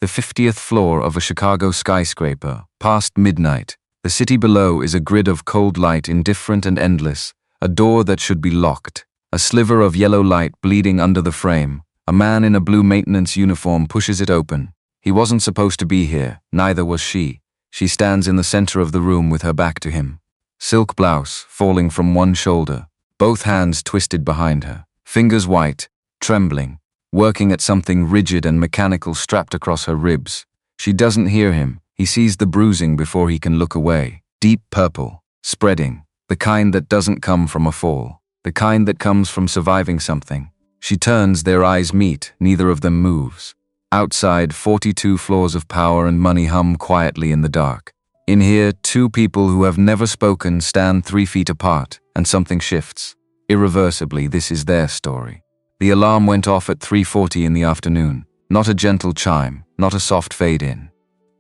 the 50th floor of a Chicago skyscraper, past midnight. The city below is a grid of cold light, indifferent and endless, a door that should be locked, a sliver of yellow light bleeding under the frame. A man in a blue maintenance uniform pushes it open. He wasn't supposed to be here, neither was she. She stands in the center of the room with her back to him. Silk blouse falling from one shoulder, both hands twisted behind her, fingers white, trembling, working at something rigid and mechanical strapped across her ribs. She doesn't hear him. He sees the bruising before he can look away. Deep purple, spreading, the kind that doesn't come from a fall, the kind that comes from surviving something. She turns, their eyes meet, neither of them moves. Outside, 42 floors of power and money hum quietly in the dark. In here, two people who have never spoken stand 3 feet apart, and something shifts. Irreversibly, this is their story. The alarm went off at 3:40 in the afternoon. Not a gentle chime, not a soft fade-in.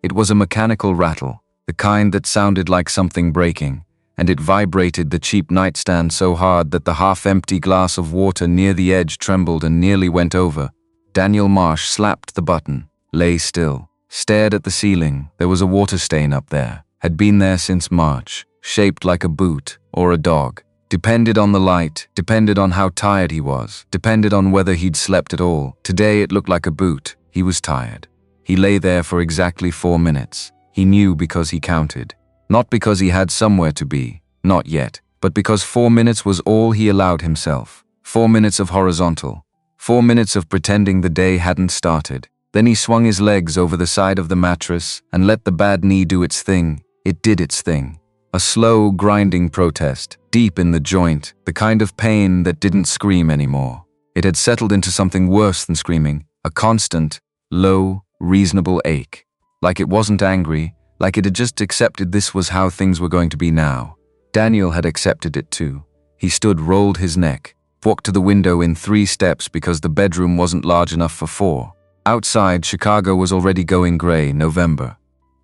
It was a mechanical rattle, the kind that sounded like something breaking, and it vibrated the cheap nightstand so hard that the half-empty glass of water near the edge trembled and nearly went over. Daniel Marsh slapped the button, lay still, stared at the ceiling. There was a water stain up there, had been there since March, shaped like a boot or a dog. Depended on the light, depended on how tired he was, depended on whether he'd slept at all. Today it looked like a boot. He was tired. He lay there for exactly 4 minutes. He knew because he counted. Not because he had somewhere to be, not yet, but because 4 minutes was all he allowed himself. 4 minutes of horizontal. 4 minutes of pretending the day hadn't started. Then he swung his legs over the side of the mattress and let the bad knee do its thing. It did its thing. A slow, grinding protest, deep in the joint, the kind of pain that didn't scream anymore. It had settled into something worse than screaming, a constant, low, reasonable ache. Like it wasn't angry, like it had just accepted this was how things were going to be now. Daniel had accepted it too. He stood, rolled his neck, walked to the window in 3 steps because the bedroom wasn't large enough for 4. Outside, Chicago was already going gray, November.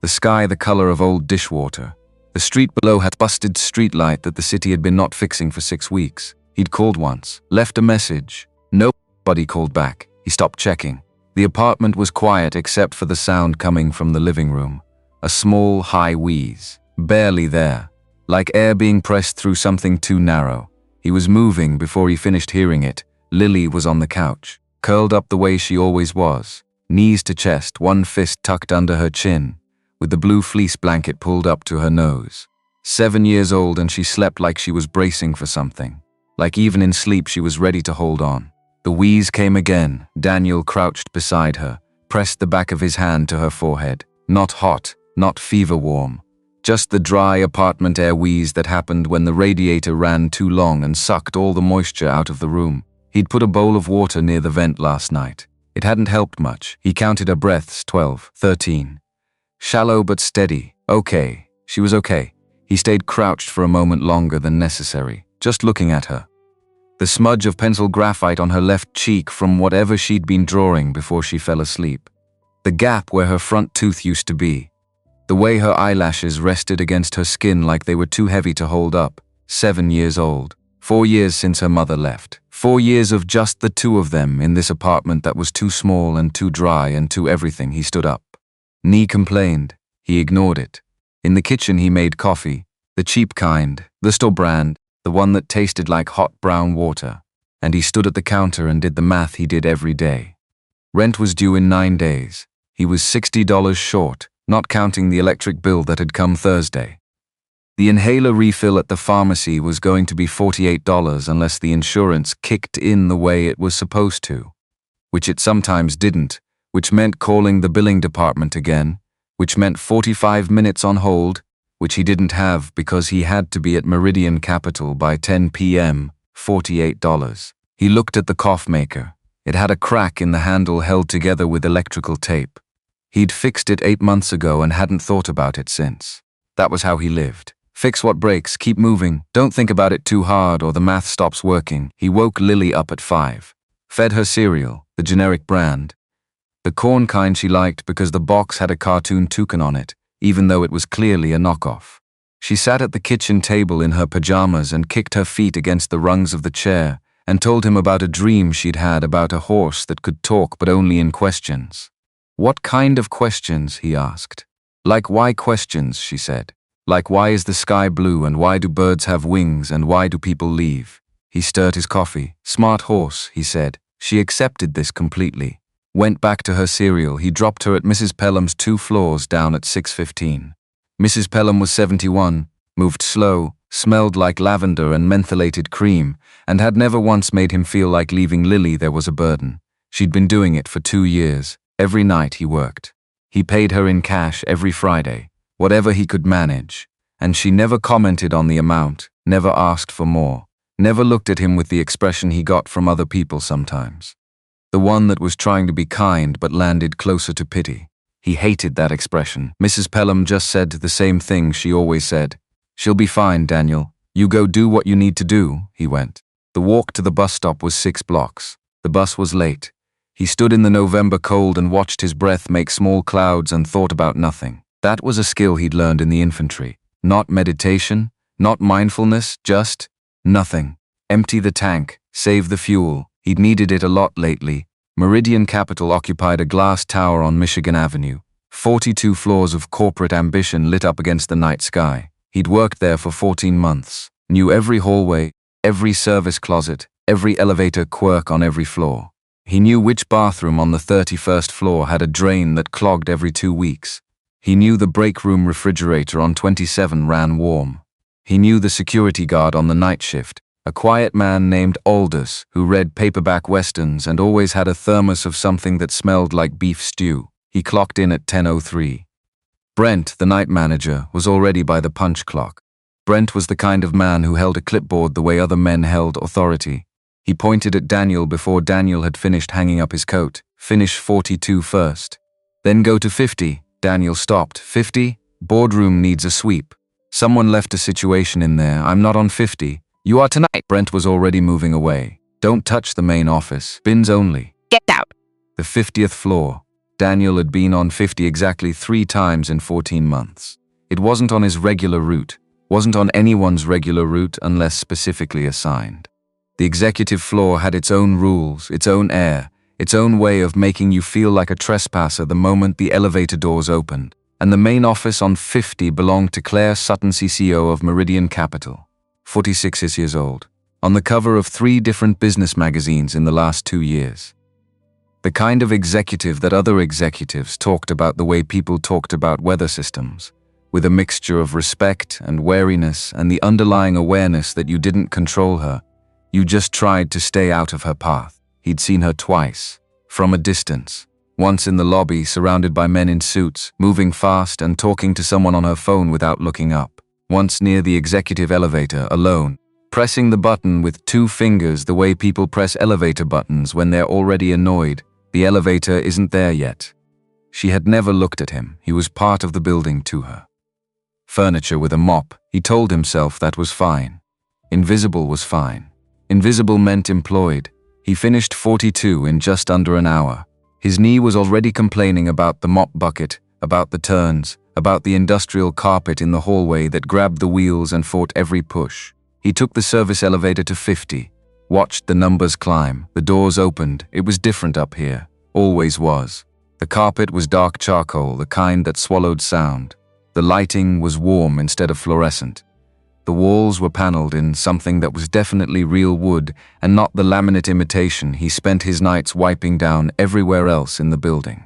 The sky the color of old dishwater. The street below had busted streetlight that the city had been not fixing for 6 weeks. He'd called once, left a message. Nobody called back. He stopped checking. The apartment was quiet except for the sound coming from the living room. A small, high wheeze. Barely there. Like air being pressed through something too narrow. He was moving before he finished hearing it. Lily was on the couch, curled up the way she always was. Knees to chest, one fist tucked under her chin, with the blue fleece blanket pulled up to her nose. 7 years old, and she slept like she was bracing for something. Like even in sleep she was ready to hold on. The wheeze came again. Daniel crouched beside her, pressed the back of his hand to her forehead. Not hot, not fever warm. Just the dry apartment air wheeze that happened when the radiator ran too long and sucked all the moisture out of the room. He'd put a bowl of water near the vent last night. It hadn't helped much. He counted her breaths, 12, 13. Shallow but steady. Okay. She was okay. He stayed crouched for a moment longer than necessary, just looking at her. The smudge of pencil graphite on her left cheek from whatever she'd been drawing before she fell asleep. The gap where her front tooth used to be. The way her eyelashes rested against her skin like they were too heavy to hold up. 7 years old. 4 years since her mother left. 4 years of just the two of them in this apartment that was too small and too dry and too everything. He stood up. Knee complained. He ignored it. In the kitchen he made coffee. The cheap kind, the store brand, the one that tasted like hot brown water. And he stood at the counter and did the math he did every day. Rent was due in 9 days. He was $60 short, not counting the electric bill that had come Thursday. The inhaler refill at the pharmacy was going to be $48 unless the insurance kicked in the way it was supposed to, which it sometimes didn't, which meant calling the billing department again, which meant 45 minutes on hold, which he didn't have because he had to be at Meridian Capital by 10 p.m., $48. He looked at the cough maker. It had a crack in the handle held together with electrical tape. He'd fixed it 8 months ago and hadn't thought about it since. That was how he lived. Fix what breaks, keep moving, don't think about it too hard or the math stops working. He woke Lily up at 5. Fed her cereal, the generic brand. The corn kind she liked because the box had a cartoon toucan on it, even though it was clearly a knockoff. She sat at the kitchen table in her pajamas and kicked her feet against the rungs of the chair and told him about a dream she'd had about a horse that could talk but only in questions. What kind of questions, he asked. Like why questions, she said. Like why is the sky blue and why do birds have wings and why do people leave? He stirred his coffee. Smart horse, he said. She accepted this completely. Went back to her cereal. He dropped her at Mrs. Pelham's 2 floors down at 6:15. Mrs. Pelham was 71, moved slow, smelled like lavender and mentholated cream, and had never once made him feel like leaving Lily there was a burden. She'd been doing it for 2 years. Every night he worked. He paid her in cash every Friday, whatever he could manage, and she never commented on the amount, never asked for more, never looked at him with the expression he got from other people sometimes. The one that was trying to be kind but landed closer to pity. He hated that expression. Mrs. Pelham just said the same thing she always said. "She'll be fine, Daniel. You go do what you need to do," he went. The walk to the bus stop was 6 blocks. The bus was late. He stood in the November cold and watched his breath make small clouds and thought about nothing. That was a skill he'd learned in the infantry. Not meditation, not mindfulness, just nothing. Empty the tank, save the fuel. He'd needed it a lot lately. Meridian Capital occupied a glass tower on Michigan Avenue. 42 floors of corporate ambition lit up against the night sky. He'd worked there for 14 months, knew every hallway, every service closet, every elevator quirk on every floor. He knew which bathroom on the 31st floor had a drain that clogged every 2 weeks. He knew the break room refrigerator on 27 ran warm. He knew the security guard on the night shift, a quiet man named Aldous who read paperback westerns and always had a thermos of something that smelled like beef stew. He clocked in at 10:03. Brent, the night manager, was already by the punch clock. Brent was the kind of man who held a clipboard the way other men held authority. He pointed at Daniel before Daniel had finished hanging up his coat. "Finish 42 first. Then go to 50. Daniel stopped. 50? Boardroom needs a sweep. Someone left a situation in there. I'm not on 50. You are tonight." Brent was already moving away. "Don't touch the main office. Bins only. Get out." The 50th floor. Daniel had been on 50 exactly 3 times in 14 months. It wasn't on his regular route. Wasn't on anyone's regular route unless specifically assigned. The executive floor had its own rules, its own air, its own way of making you feel like a trespasser the moment the elevator doors opened. And the main office on 50 belonged to Claire Sutton, CCO of Meridian Capital. 46 years old. On the cover of 3 different business magazines in the last 2 years. The kind of executive that other executives talked about the way people talked about weather systems, with a mixture of respect and wariness and the underlying awareness that you didn't control her. You just tried to stay out of her path. He'd seen her twice, from a distance. Once in the lobby, surrounded by men in suits, moving fast and talking to someone on her phone without looking up. Once near the executive elevator, alone, pressing the button with 2 fingers the way people press elevator buttons when they're already annoyed. The elevator isn't there yet. She had never looked at him. He was part of the building to her. Furniture with a mop. He told himself that was fine. Invisible was fine. Invisible meant employed. He finished 42 in just under an hour. His knee was already complaining about the mop bucket, about the turns, about the industrial carpet in the hallway that grabbed the wheels and fought every push. He took the service elevator to 50, watched the numbers climb, the doors opened. It was different up here, always was. The carpet was dark charcoal, the kind that swallowed sound. The lighting was warm instead of fluorescent. The walls were paneled in something that was definitely real wood and not the laminate imitation he spent his nights wiping down everywhere else in the building.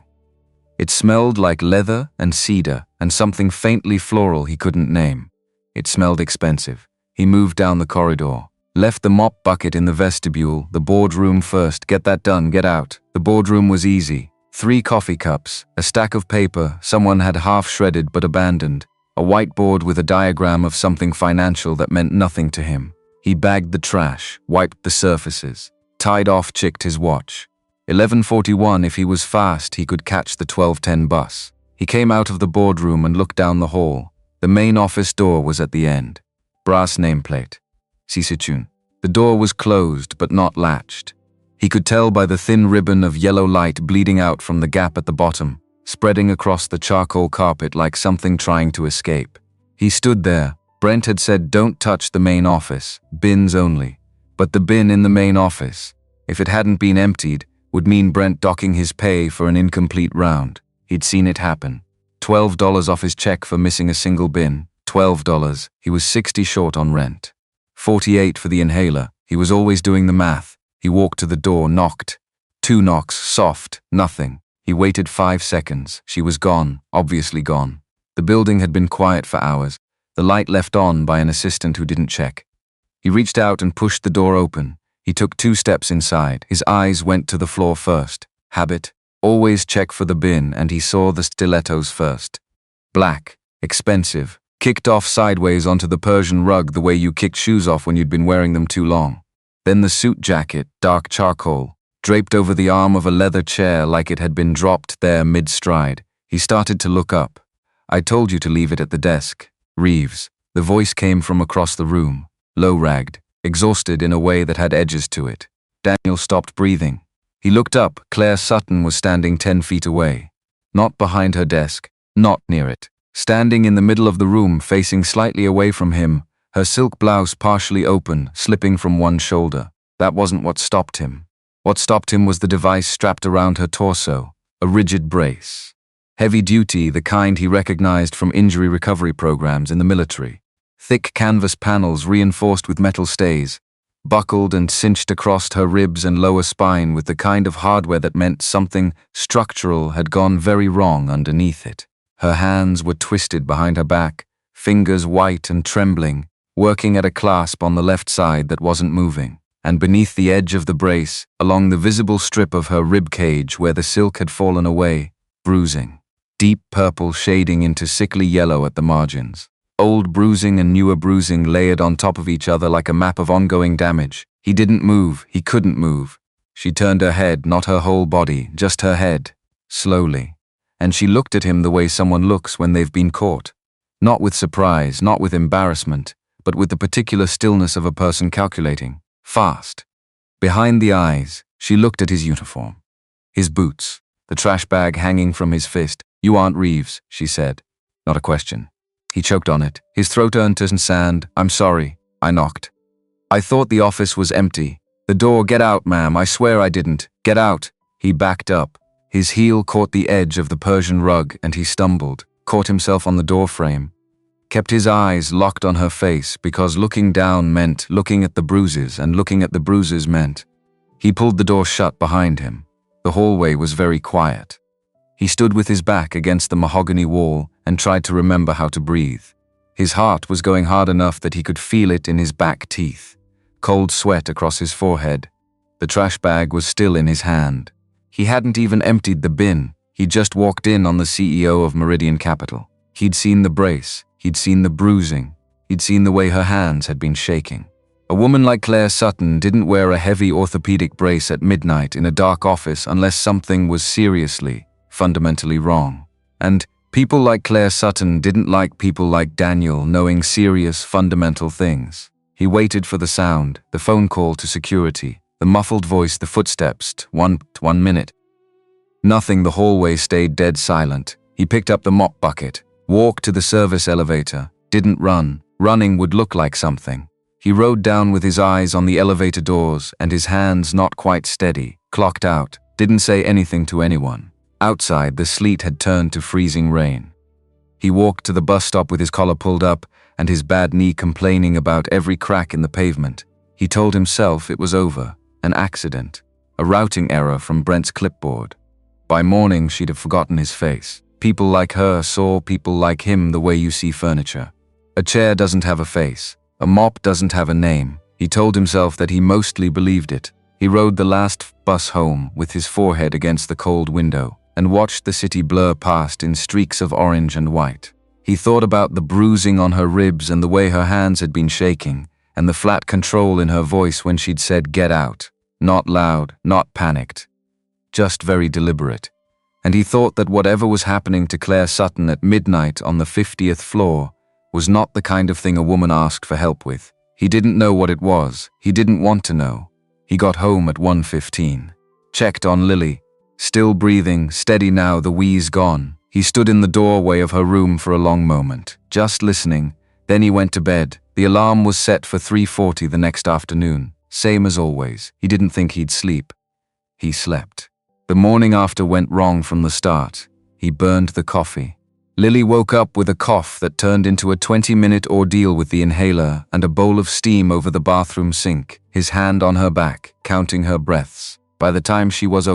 It smelled like leather and cedar and something faintly floral he couldn't name. It smelled expensive. He moved down the corridor, left the mop bucket in the vestibule, the boardroom first, get that done, get out. The boardroom was easy. 3 coffee cups, a stack of paper someone had half shredded but abandoned, a whiteboard with a diagram of something financial that meant nothing to him. He bagged the trash, wiped the surfaces, tied off, checked his watch. 11:41, if he was fast, he could catch the 12:10 bus. He came out of the boardroom and looked down the hall. The main office door was at the end. Brass nameplate. Sisechun. The door was closed but not latched. He could tell by the thin ribbon of yellow light bleeding out from the gap at the bottom, spreading across the charcoal carpet like something trying to escape. He stood there. Brent had said don't touch the main office, bins only. But the bin in the main office, if it hadn't been emptied, would mean Brent docking his pay for an incomplete round. He'd seen it happen. $12 off his check for missing a single bin. $12. He was 60 short on rent. 48 for the inhaler. He was always doing the math. He walked to the door, knocked. 2 knocks, soft, nothing. He waited 5 seconds. She was gone, obviously gone. The building had been quiet for hours, the light left on by an assistant who didn't check. He reached out and pushed the door open. He took 2 steps inside. His eyes went to the floor first. Habit. Always check for the bin, and he saw the stilettos first. Black. Expensive. Kicked off sideways onto the Persian rug the way you kicked shoes off when you'd been wearing them too long. Then the suit jacket, dark charcoal, draped over the arm of a leather chair like it had been dropped there mid-stride. He started to look up. "I told you to leave it at the desk. Reeves." The voice came from across the room, low-ragged, exhausted in a way that had edges to it. Daniel stopped breathing. He looked up. Claire Sutton was standing 10 feet away. Not behind her desk, not near it. Standing in the middle of the room, facing slightly away from him, her silk blouse partially open, slipping from one shoulder. That wasn't what stopped him. What stopped him was the device strapped around her torso, a rigid brace. Heavy duty, the kind he recognized from injury recovery programs in the military. Thick canvas panels reinforced with metal stays, buckled and cinched across her ribs and lower spine with the kind of hardware that meant something structural had gone very wrong underneath it. Her hands were twisted behind her back, fingers white and trembling, working at a clasp on the left side that wasn't moving. And beneath the edge of the brace, along the visible strip of her rib cage where the silk had fallen away, bruising. Deep purple shading into sickly yellow at the margins. Old bruising and newer bruising layered on top of each other like a map of ongoing damage. He didn't move, he couldn't move. She turned her head, not her whole body, just her head, slowly. And she looked at him the way someone looks when they've been caught. Not with surprise, not with embarrassment, but with the particular stillness of a person calculating. Fast. Behind the eyes, she looked at his uniform. His boots, the trash bag hanging from his fist. "You aren't Reeves," she said. Not a question. He choked on it. His throat turned to sand. "I'm sorry." I knocked. "I thought the office was empty." "The door, get out, ma'am. I swear I didn't. Get out." He backed up. His heel caught the edge of the Persian rug and he stumbled, caught himself on the door frame. Kept his eyes locked on her face because looking down meant looking at the bruises and looking at the bruises meant. He pulled the door shut behind him. The hallway was very quiet. He stood with his back against the mahogany wall and tried to remember how to breathe. His heart was going hard enough that he could feel it in his back teeth. Cold sweat across his forehead. The trash bag was still in his hand. He hadn't even emptied the bin. He'd just walked in on the CEO of Meridian Capital. He'd seen the brace. He'd seen the bruising. He'd seen the way her hands had been shaking. A woman like Claire Sutton didn't wear a heavy orthopedic brace at midnight in a dark office unless something was seriously, fundamentally wrong. And people like Claire Sutton didn't like people like Daniel knowing serious, fundamental things. He waited for the sound, the phone call to security, the muffled voice, the footsteps. One minute. Nothing. The hallway stayed dead silent. He picked up the mop bucket, walked to the service elevator, didn't run. Running would look like something. He rode down with his eyes on the elevator doors and his hands not quite steady, clocked out, didn't say anything to anyone. Outside, the sleet had turned to freezing rain. He walked to the bus stop with his collar pulled up and his bad knee complaining about every crack in the pavement. He told himself it was over, an accident, a routing error from Brent's clipboard. By morning, she'd have forgotten his face. People like her saw people like him the way you see furniture. A chair doesn't have a face. A mop doesn't have a name. He told himself that he mostly believed it. He rode the last bus home with his forehead against the cold window and watched the city blur past in streaks of orange and white. He thought about the bruising on her ribs and the way her hands had been shaking and the flat control in her voice when she'd said "get out." Not loud, not panicked, just very deliberate. And he thought that whatever was happening to Claire Sutton at midnight on the 50th floor was not the kind of thing a woman asked for help with. He didn't know what it was. He didn't want to know. He got home at 1:15. Checked on Lily. Still breathing, steady now, the wheeze gone. He stood in the doorway of her room for a long moment, just listening. Then he went to bed. The alarm was set for 3:40 the next afternoon. Same as always. He didn't think he'd sleep. He slept. The morning after went wrong from the start. He burned the coffee. Lily woke up with a cough that turned into a 20-minute ordeal with the inhaler and a bowl of steam over the bathroom sink, his hand on her back, counting her breaths. By the time she was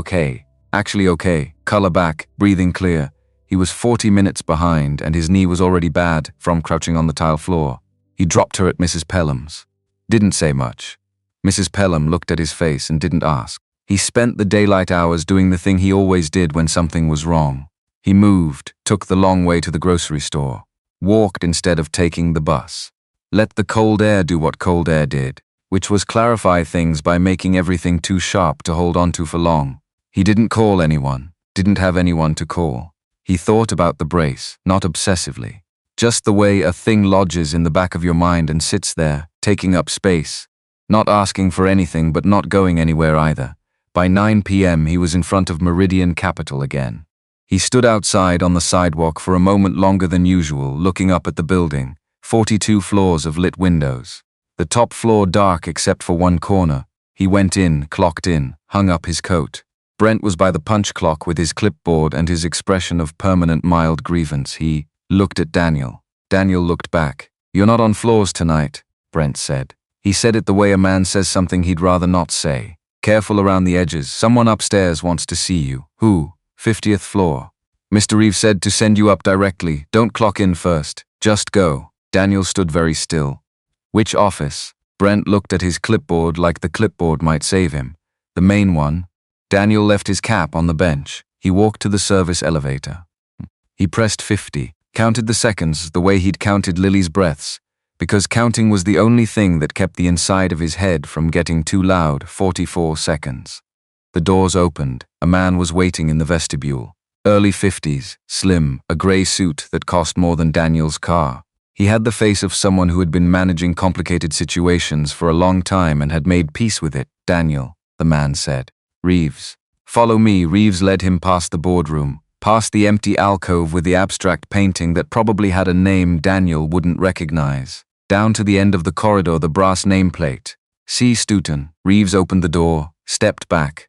actually okay, color back, breathing clear, he was 40 minutes behind and his knee was already bad from crouching on the tile floor. He dropped her at Mrs. Pelham's. Didn't say much. Mrs. Pelham looked at his face and didn't ask. He spent the daylight hours doing the thing he always did when something was wrong. He moved, took the long way to the grocery store, walked instead of taking the bus. Let the cold air do what cold air did, which was clarify things by making everything too sharp to hold on to for long. He didn't call anyone, didn't have anyone to call. He thought about the brace, not obsessively. Just the way a thing lodges in the back of your mind and sits there, taking up space, not asking for anything but not going anywhere either. By 9 p.m. he was in front of Meridian Capital again. He stood outside on the sidewalk for a moment longer than usual, looking up at the building, 42 floors of lit windows. The top floor dark except for one corner. He went in, clocked in, hung up his coat. Brent was by the punch clock with his clipboard and his expression of permanent mild grievance. He looked at Daniel. Daniel looked back. "You're not on floors tonight," Brent said. He said it the way a man says something he'd rather not say. "Careful around the edges. Someone upstairs wants to see you." "Who?" 50th floor. "Mr. Reeves said to send you up directly. Don't clock in first. Just go." Daniel stood very still. "Which office?" Brent looked at his clipboard like the clipboard might save him. "The main one." Daniel left his cap on the bench. He walked to the service elevator. He pressed 50, counted the seconds the way he'd counted Lily's breaths, because counting was the only thing that kept the inside of his head from getting too loud. 44 seconds. The doors opened. A man was waiting in the vestibule. Early 50s, slim, a grey suit that cost more than Daniel's car. He had the face of someone who had been managing complicated situations for a long time and had made peace with it. "Daniel," the man said. "Reeves." "Follow me." Reeves led him past the boardroom, past the empty alcove with the abstract painting that probably had a name Daniel wouldn't recognize, down to the end of the corridor, the brass nameplate. "C. Stoughton." Reeves opened the door, stepped back,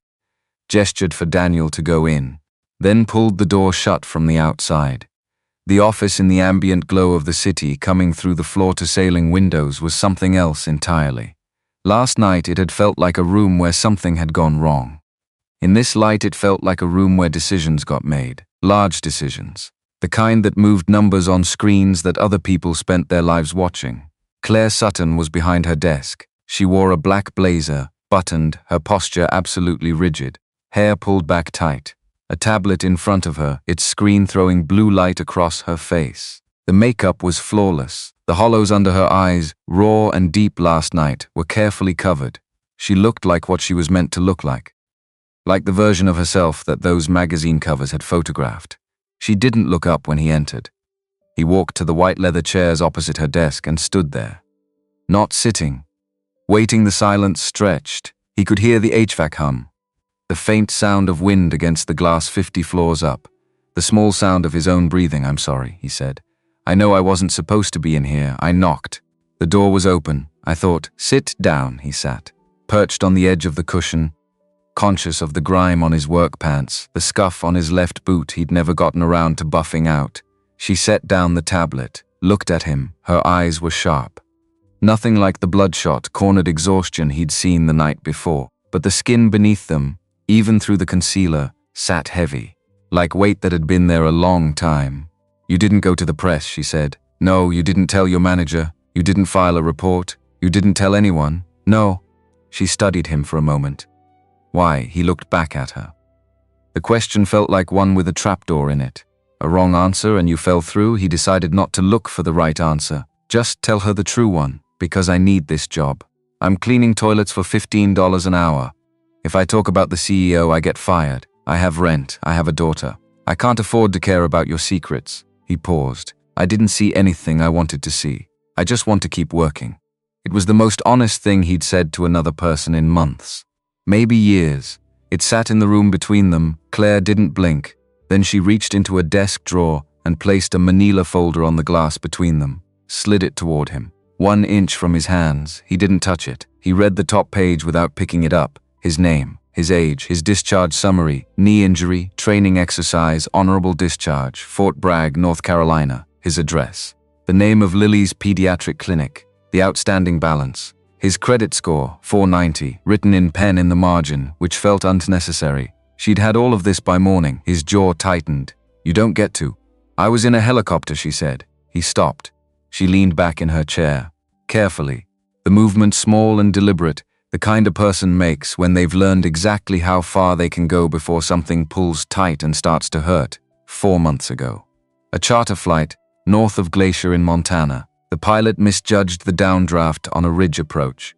gestured for Daniel to go in, then pulled the door shut from the outside. The office in the ambient glow of the city coming through the floor-to-ceiling windows was something else entirely. Last night it had felt like a room where something had gone wrong. In this light it felt like a room where decisions got made, large decisions, the kind that moved numbers on screens that other people spent their lives watching. Claire Sutton was behind her desk. She wore a black blazer, buttoned, her posture absolutely rigid, hair pulled back tight. A tablet in front of her, its screen throwing blue light across her face. The makeup was flawless. The hollows under her eyes, raw and deep last night, were carefully covered. She looked like what she was meant to look like the version of herself that those magazine covers had photographed. She didn't look up when he entered. He walked to the white leather chairs opposite her desk and stood there. Not sitting. Waiting. The silence stretched. He could hear the HVAC hum. The faint sound of wind against the glass 50 floors up. The small sound of his own breathing. "I'm sorry," he said. "I know I wasn't supposed to be in here." I knocked. The door was open. I thought, "Sit down." He sat, perched on the edge of the cushion, conscious of the grime on his work pants, the scuff on his left boot he'd never gotten around to buffing out. She set down the tablet, looked at him. Her eyes were sharp. Nothing like the bloodshot, cornered exhaustion he'd seen the night before, but the skin beneath them, even through the concealer, sat heavy, like weight that had been there a long time. "You didn't go to the press," she said. "No, you didn't tell your manager. You didn't file a report. You didn't tell anyone." "No." She studied him for a moment. "Why?" He looked back at her. The question felt like one with a trapdoor in it. A wrong answer and you fell through. He decided not to look for the right answer. "Just tell her the true one, because I need this job. I'm cleaning toilets for $15 an hour. If I talk about the CEO, I get fired. I have rent. I have a daughter. I can't afford to care about your secrets." He paused. "I didn't see anything I wanted to see. I just want to keep working." It was the most honest thing he'd said to another person in months. Maybe years. It sat in the room between them. Claire didn't blink. Then she reached into a desk drawer and placed a manila folder on the glass between them, slid it toward him. 1 inch from his hands. He didn't touch it. He read the top page without picking it up. His name, his age, his discharge summary, knee injury, training exercise, honorable discharge, Fort Bragg, North Carolina, his address, the name of Lily's pediatric clinic, the outstanding balance, his credit score, 490, written in pen in the margin, which felt unnecessary. She'd had all of this by morning. His jaw tightened. You don't get to. I was in a helicopter, she said. He stopped. She leaned back in her chair, carefully, the movement small and deliberate, the kind a person makes when they've learned exactly how far they can go before something pulls tight and starts to hurt. 4 months ago. A charter flight, north of Glacier in Montana. The pilot misjudged the downdraft on a ridge approach.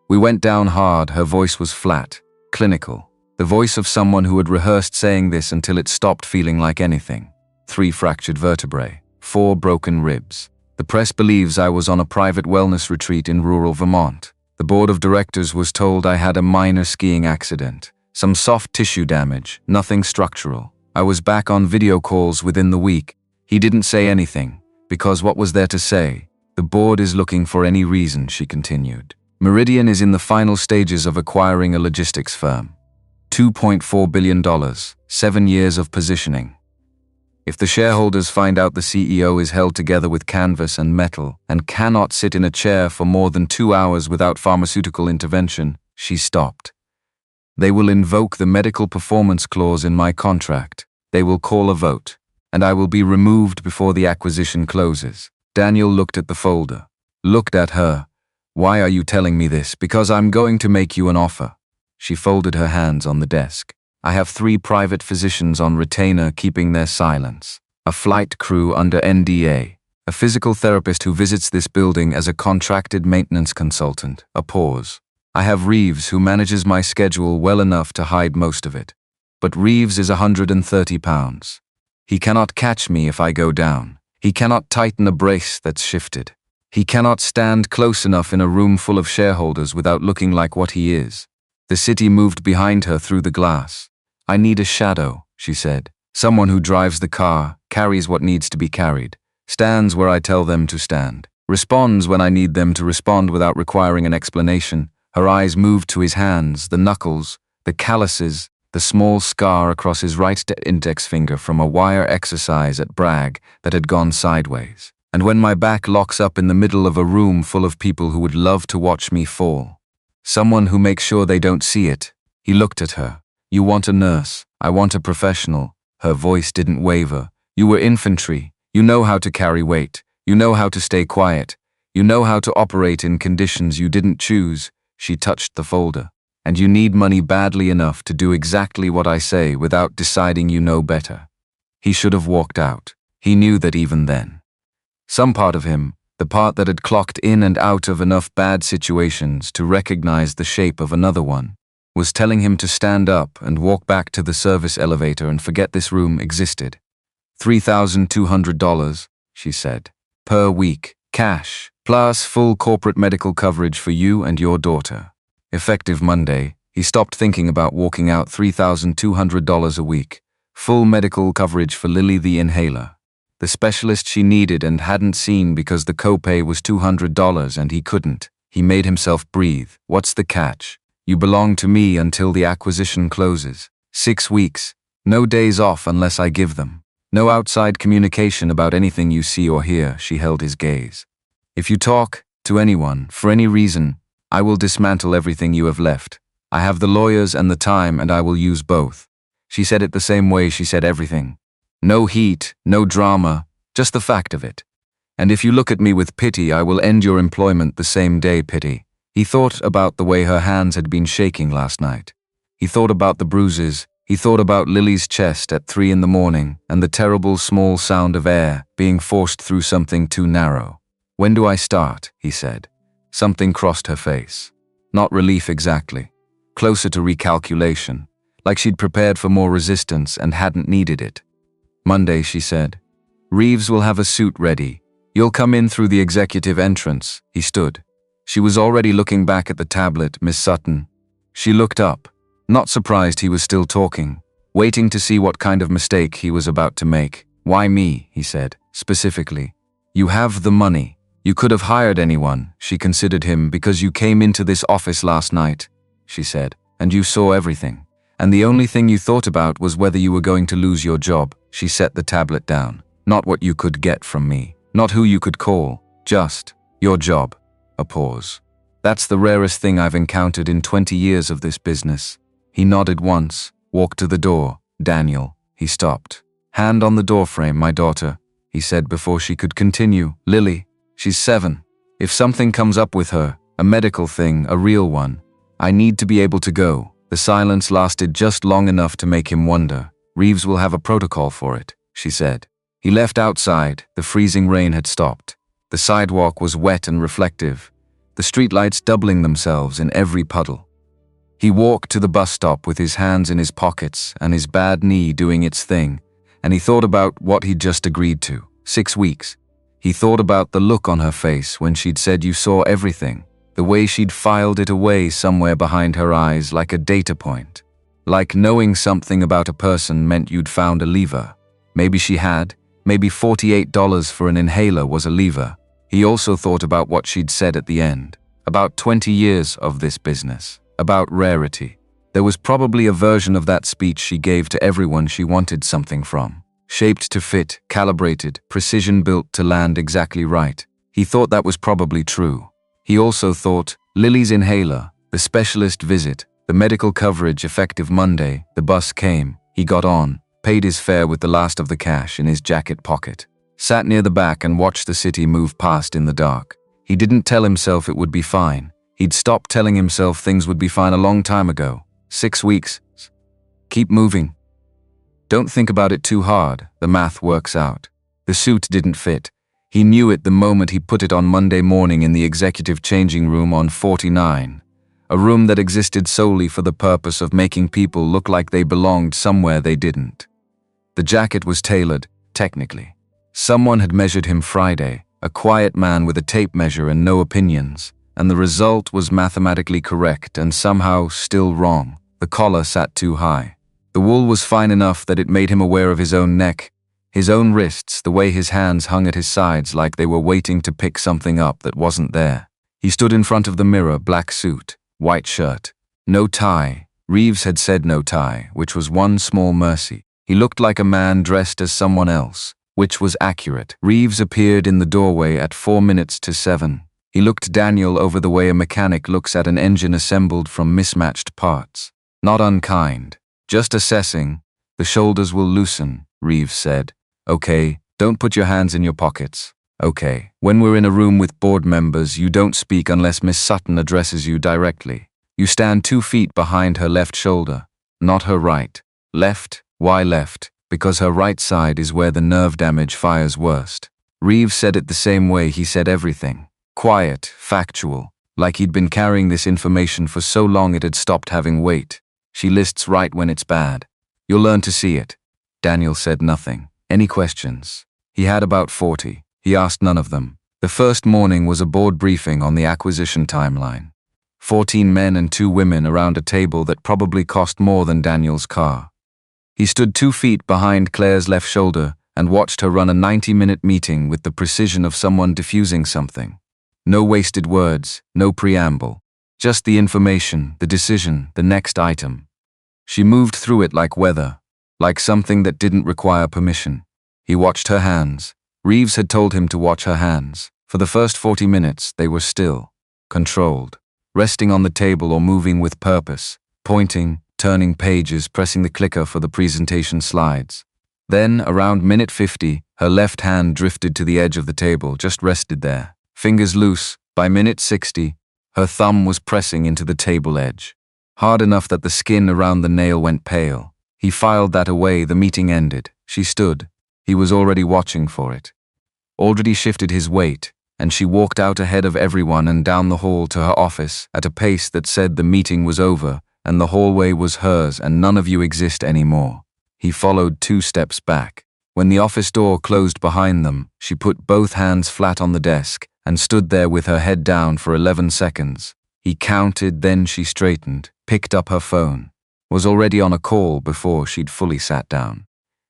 We went down hard. Her voice was flat, clinical. The voice of someone who had rehearsed saying this until it stopped feeling like anything. 3 fractured vertebrae, 4 broken ribs. The press believes I was on a private wellness retreat in rural Vermont. The board of directors was told I had a minor skiing accident, some soft tissue damage, nothing structural. I was back on video calls within the week. He didn't say anything, because what was there to say? The board is looking for any reason, she continued. Meridian is in the final stages of acquiring a logistics firm. $2.4 billion, 7 years of positioning. If the shareholders find out the CEO is held together with canvas and metal and cannot sit in a chair for more than 2 hours without pharmaceutical intervention, she stopped. They will invoke the medical performance clause in my contract. They will call a vote, and I will be removed before the acquisition closes. Daniel looked at the folder, looked at her. Why are you telling me this? Because I'm going to make you an offer. She folded her hands on the desk. I have 3 private physicians on retainer keeping their silence, a flight crew under NDA, a physical therapist who visits this building as a contracted maintenance consultant, a pause. I have Reeves who manages my schedule well enough to hide most of it. But Reeves is 130 pounds. He cannot catch me if I go down. He cannot tighten a brace that's shifted. He cannot stand close enough in a room full of shareholders without looking like what he is. The city moved behind her through the glass. I need a shadow, she said. Someone who drives the car, carries what needs to be carried, stands where I tell them to stand, responds when I need them to respond without requiring an explanation. Her eyes moved to his hands, the knuckles, the calluses, the small scar across his right index finger from a wire exercise at Bragg that had gone sideways. And when my back locks up in the middle of a room full of people who would love to watch me fall. Someone who makes sure they don't see it. He looked at her. You want a nurse. I want a professional. Her voice didn't waver. You were infantry. You know how to carry weight. You know how to stay quiet. You know how to operate in conditions you didn't choose. She touched the folder. And you need money badly enough to do exactly what I say without deciding you know better. He should have walked out. He knew that even then. Some part of him, the part that had clocked in and out of enough bad situations to recognize the shape of another one, was telling him to stand up and walk back to the service elevator and forget this room existed. $3,200, she said, per week, cash, plus full corporate medical coverage for you and your daughter. Effective Monday, he stopped thinking about walking out $3,200 a week, full medical coverage for Lily the inhaler. The specialist she needed and hadn't seen because the copay was $200 and he couldn't. He made himself breathe. What's the catch? You belong to me until the acquisition closes. 6 weeks. No days off unless I give them. No outside communication about anything you see or hear. She held his gaze. If you talk to anyone, for any reason, I will dismantle everything you have left. I have the lawyers and the time and I will use both. She said it the same way she said everything. No heat, no drama, just the fact of it. And if you look at me with pity, I will end your employment the same day, pity. He thought about the way her hands had been shaking last night. He thought about the bruises. He thought about Lily's chest at 3 a.m. and the terrible small sound of air being forced through something too narrow. When do I start? He said. Something crossed her face. Not relief exactly. Closer to recalculation, like she'd prepared for more resistance and hadn't needed it. Monday, she said. Reeves will have a suit ready. You'll come in through the executive entrance. He stood. She was already looking back at the tablet, Miss Sutton. She looked up, not surprised he was still talking, waiting to see what kind of mistake he was about to make. Why me? He said, specifically. You have the money. You could have hired anyone. She considered him because you came into this office last night, she said. and you saw everything. And the only thing you thought about was whether you were going to lose your job. She set the tablet down. Not what you could get from me. Not who you could call. Just your job. A pause. That's the rarest thing I've encountered in 20 years of this business. He nodded once, walked to the door. Daniel. He stopped. Hand on the doorframe, my daughter, he said before she could continue. Lily. She's 7. If something comes up with her, a medical thing, a real one, I need to be able to go. The silence lasted just long enough to make him wonder. Reeves will have a protocol for it, she said. He left outside. The freezing rain had stopped. The sidewalk was wet and reflective, the streetlights doubling themselves in every puddle. He walked to the bus stop with his hands in his pockets and his bad knee doing its thing, and he thought about what he'd just agreed to. 6 weeks. He thought about the look on her face when she'd said you saw everything. The way she'd filed it away somewhere behind her eyes like a data point. Like knowing something about a person meant you'd found a lever. Maybe she had. Maybe $48 for an inhaler was a lever. He also thought about what she'd said at the end. About 20 years of this business. About rarity. There was probably a version of that speech she gave to everyone she wanted something from. Shaped to fit, calibrated, precision built to land exactly right. He thought that was probably true. He also thought, Lily's inhaler, the specialist visit, the medical coverage effective Monday, the bus came, he got on, paid his fare with the last of the cash in his jacket pocket, sat near the back and watched the city move past in the dark. He didn't tell himself it would be fine. He'd stopped telling himself things would be fine a long time ago. 6 weeks. Keep moving. Don't think about it too hard, the math works out. The suit didn't fit. He knew it the moment he put it on Monday morning in the executive changing room on 49, a room that existed solely for the purpose of making people look like they belonged somewhere they didn't. The jacket was tailored, technically. Someone had measured him Friday, a quiet man with a tape measure and no opinions, and the result was mathematically correct and somehow still wrong. The collar sat too high. The wool was fine enough that it made him aware of his own neck, his own wrists, the way his hands hung at his sides like they were waiting to pick something up that wasn't there. He stood in front of the mirror, black suit, white shirt, no tie. Reeves had said no tie, which was one small mercy. He looked like a man dressed as someone else, which was accurate. Reeves appeared in the doorway at 4 minutes to 7. He looked Daniel over the way a mechanic looks at an engine assembled from mismatched parts. Not unkind, just assessing. The shoulders will loosen, Reeves said. Okay, don't put your hands in your pockets. Okay, when we're in a room with board members, you don't speak unless Miss Sutton addresses you directly. You stand 2 feet behind her left shoulder, not her right. Left? Why left? Because her right side is where the nerve damage fires worst. Reeves said it the same way he said everything. Quiet, factual, like he'd been carrying this information for so long it had stopped having weight. She lists right when it's bad. You'll learn to see it. Daniel said nothing. Any questions? He had about 40. He asked none of them. The first morning was a board briefing on the acquisition timeline. 14 men and 2 women around a table that probably cost more than Daniel's car. He stood 2 feet behind Claire's left shoulder and watched her run a 90-minute meeting with the precision of someone diffusing something. No wasted words, no preamble. Just the information, the decision, the next item. She moved through it like weather, like something that didn't require permission. He watched her hands. Reeves had told him to watch her hands. For the first 40 minutes, they were still, controlled, resting on the table or moving with purpose, pointing, turning pages, pressing the clicker for the presentation slides. Then, around minute 50, her left hand drifted to the edge of the table, just rested there, fingers loose. By minute 60, her thumb was pressing into the table edge, hard enough that the skin around the nail went pale. He filed that away. The meeting ended. She stood. He was already watching for it. Already shifted his weight, and she walked out ahead of everyone and down the hall to her office at a pace that said the meeting was over and the hallway was hers and none of you exist anymore. He followed 2 steps back. When the office door closed behind them, she put both hands flat on the desk and stood there with her head down for 11 seconds. He counted, then she straightened, picked up her phone. Was already on a call before she'd fully sat down.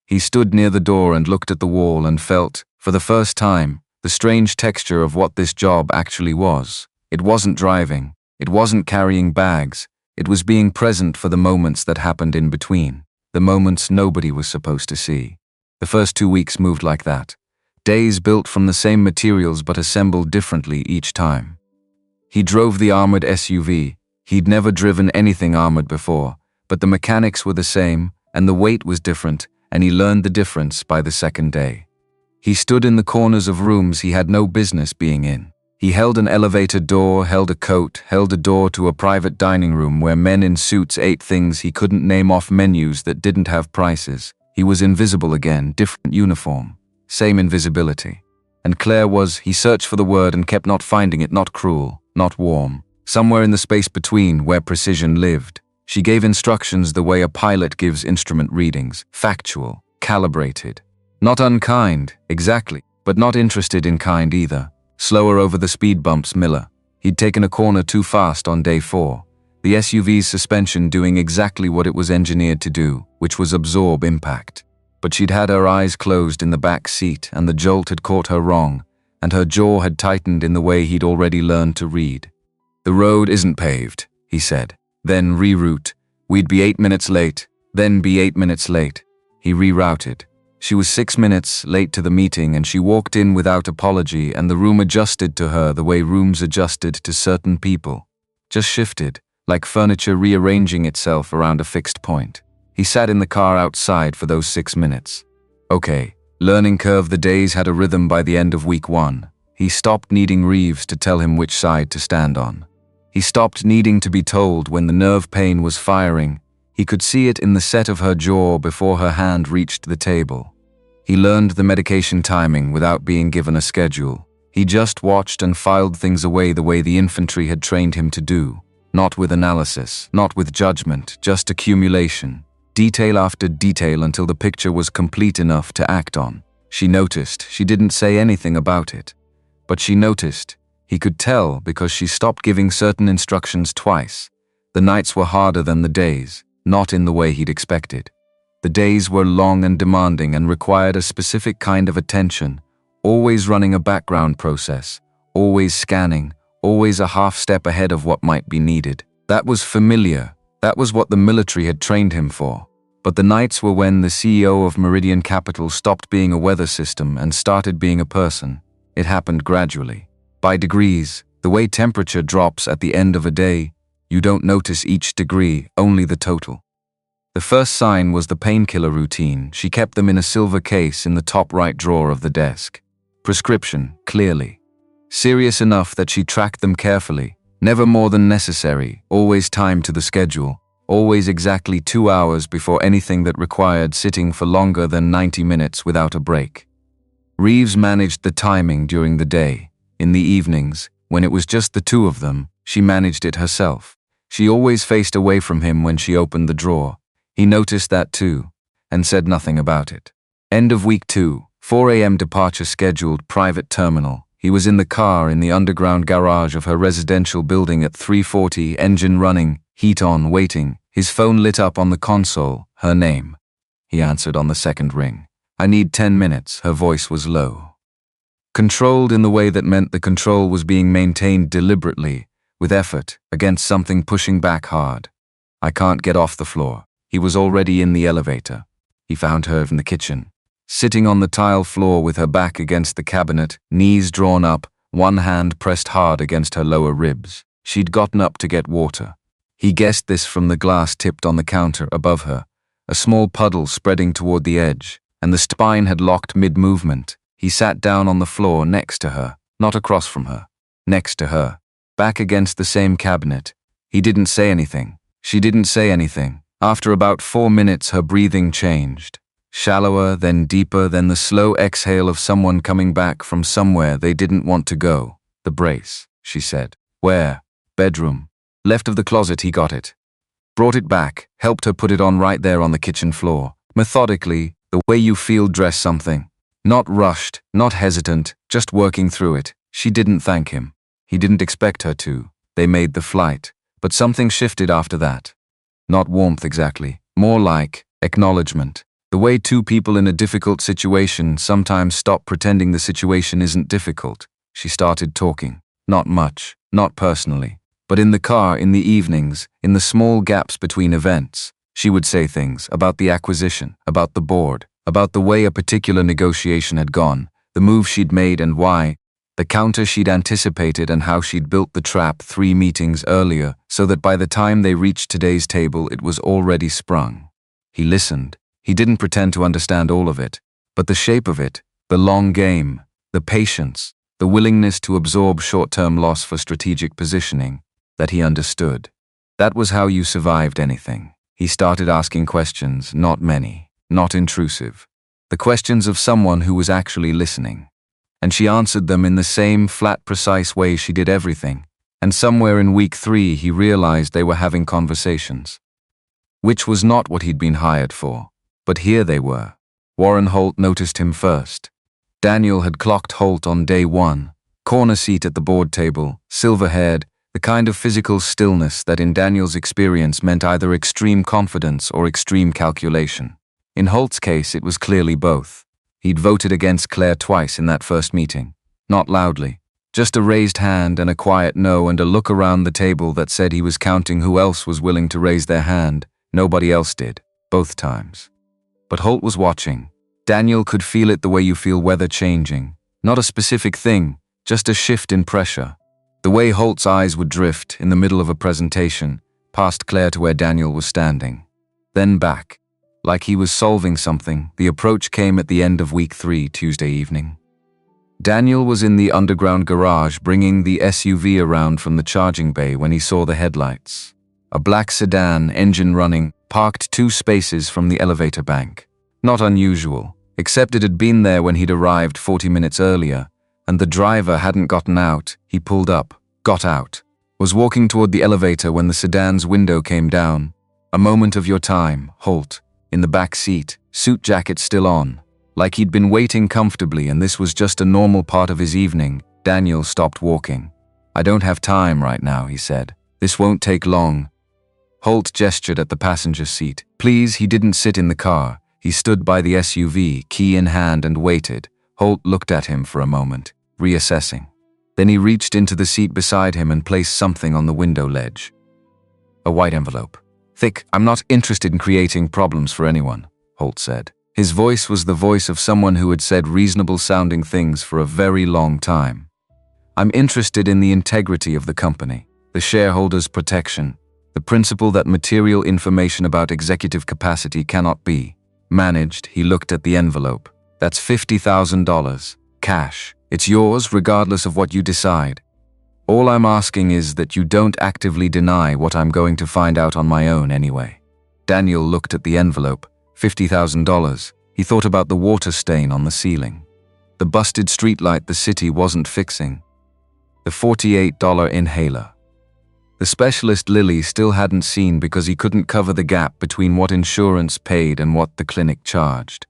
He stood near the door and looked at the wall and felt, for the first time, the strange texture of what this job actually was. It wasn't driving. It wasn't carrying bags. It was being present for the moments that happened in between, the moments nobody was supposed to see. The first 2 weeks moved like that. Days built from the same materials but assembled differently each time. He drove the armored SUV. He'd never driven anything armored before, but the mechanics were the same, and the weight was different, and he learned the difference by the second day. He stood in the corners of rooms he had no business being in. He held an elevator door, held a coat, held a door to a private dining room where men in suits ate things he couldn't name off menus that didn't have prices. He was invisible again, different uniform, same invisibility. And Claire was, he searched for the word and kept not finding it, not cruel, not warm. Somewhere in the space between, where precision lived. She gave instructions the way a pilot gives instrument readings, factual, calibrated. Not unkind, exactly, but not interested in kind either. Slower over the speed bumps, Miller. He'd taken a corner too fast on day 4. The SUV's suspension doing exactly what it was engineered to do, which was absorb impact. But she'd had her eyes closed in the back seat, and the jolt had caught her wrong, and her jaw had tightened in the way he'd already learned to read. "The road isn't paved," he said. "Then reroute. We'd be 8 minutes late, then be 8 minutes late." He rerouted. She was 6 minutes late to the meeting, and she walked in without apology, and the room adjusted to her the way rooms adjusted to certain people. Just shifted, like furniture rearranging itself around a fixed point. He sat in the car outside for those 6 minutes. Okay, learning curve. The days had a rhythm by the end of week 1. He stopped needing Reeves to tell him which side to stand on. He stopped needing to be told when the nerve pain was firing. He could see it in the set of her jaw before her hand reached the table. He learned the medication timing without being given a schedule. He just watched and filed things away the way the infantry had trained him to do. Not with analysis, not with judgment, just accumulation. Detail after detail until the picture was complete enough to act on. She noticed. She didn't say anything about it. But she noticed. He could tell because she stopped giving certain instructions twice. The nights were harder than the days. Not in the way he'd expected. The days were long and demanding and required a specific kind of attention, always running a background process, always scanning, always a half step ahead of what might be needed. That was familiar. That was what the military had trained him for. But the nights were when the CEO of Meridian Capital stopped being a weather system and started being a person. It happened gradually. By degrees, the way temperature drops at the end of a day. You don't notice each degree, only the total. The first sign was the painkiller routine. She kept them in a silver case in the top right drawer of the desk. Prescription, clearly. Serious enough that she tracked them carefully. Never more than necessary, always timed to the schedule. Always exactly 2 hours before anything that required sitting for longer than 90 minutes without a break. Reeves managed the timing during the day. In the evenings, when it was just the two of them, she managed it herself. She always faced away from him when she opened the drawer. He noticed that too, and said nothing about it. End of week 2, 4 a.m. departure scheduled, private terminal. He was in the car in the underground garage of her residential building at 3:40, engine running, heat on, waiting. His phone lit up on the console, her name. He answered on the second ring. "I need 10 minutes, her voice was low. Controlled in the way that meant the control was being maintained deliberately, with effort, against something pushing back hard. "I can't get off the floor." He was already in the elevator. He found her in the kitchen, sitting on the tile floor with her back against the cabinet, knees drawn up, one hand pressed hard against her lower ribs. She'd gotten up to get water. He guessed this from the glass tipped on the counter above her, a small puddle spreading toward the edge, and the spine had locked mid-movement. He sat down on the floor next to her, not across from her, next to her. Back against the same cabinet. He didn't say anything. She didn't say anything. After about 4 minutes, her breathing changed. Shallower, then deeper, then the slow exhale of someone coming back from somewhere they didn't want to go. "The brace," she said. "Where?" "Bedroom. Left of the closet, he got it." Brought it back, helped her put it on right there on the kitchen floor. Methodically, the way you feel dress something. Not rushed, not hesitant, just working through it. She didn't thank him. He didn't expect her to. They made the flight. But something shifted after that. Not warmth exactly. More like acknowledgement. The way two people in a difficult situation sometimes stop pretending the situation isn't difficult. She started talking. Not much. Not personally. But in the car, in the evenings, in the small gaps between events, she would say things about the acquisition, about the board, about the way a particular negotiation had gone, the move she'd made and why, the counter she'd anticipated and how she'd built the trap 3 meetings earlier so that by the time they reached today's table it was already sprung. He listened. He didn't pretend to understand all of it, but the shape of it, the long game, the patience, the willingness to absorb short-term loss for strategic positioning, that he understood. That was how you survived anything. He started asking questions, not many, not intrusive. The questions of someone who was actually listening. And she answered them in the same flat, precise way she did everything. And somewhere in week 3 he realized they were having conversations. Which was not what he'd been hired for. But here they were. Warren Holt noticed him first. Daniel had clocked Holt on day 1, corner seat at the board table, silver-haired, the kind of physical stillness that in Daniel's experience meant either extreme confidence or extreme calculation. In Holt's case, it was clearly both. He'd voted against Claire twice in that first meeting. Not loudly. Just a raised hand and a quiet no and a look around the table that said he was counting who else was willing to raise their hand. Nobody else did, both times. But Holt was watching. Daniel could feel it the way you feel weather changing. Not a specific thing, just a shift in pressure. The way Holt's eyes would drift in the middle of a presentation, past Claire to where Daniel was standing. Then back. Like he was solving something, the approach came at the end of week 3, Tuesday evening. Daniel was in the underground garage bringing the SUV around from the charging bay when he saw the headlights. A black sedan, engine running, parked 2 spaces from the elevator bank. Not unusual, except it had been there when he'd arrived 40 minutes earlier, and the driver hadn't gotten out. He pulled up, got out, was walking toward the elevator when the sedan's window came down. A moment of your time, Holt. In the back seat, suit jacket still on. Like he'd been waiting comfortably and this was just a normal part of his evening, Daniel stopped walking. "I don't have time right now," he said. "This won't take long." Holt gestured at the passenger seat. Please, he didn't sit in the car. He stood by the SUV, key in hand, and waited. Holt looked at him for a moment, reassessing. Then he reached into the seat beside him and placed something on the window ledge. A white envelope. "Thick, I'm not interested in creating problems for anyone," Holt said. His voice was the voice of someone who had said reasonable-sounding things for a very long time. "I'm interested in the integrity of the company, the shareholders' protection, the principle that material information about executive capacity cannot be managed." He looked at the envelope. "That's $50,000, cash. It's yours regardless of what you decide. All I'm asking is that you don't actively deny what I'm going to find out on my own anyway." Daniel looked at the envelope. $50,000. He thought about the water stain on the ceiling. The busted streetlight the city wasn't fixing. The $48 inhaler. The specialist Lily still hadn't seen because he couldn't cover the gap between what insurance paid and what the clinic charged.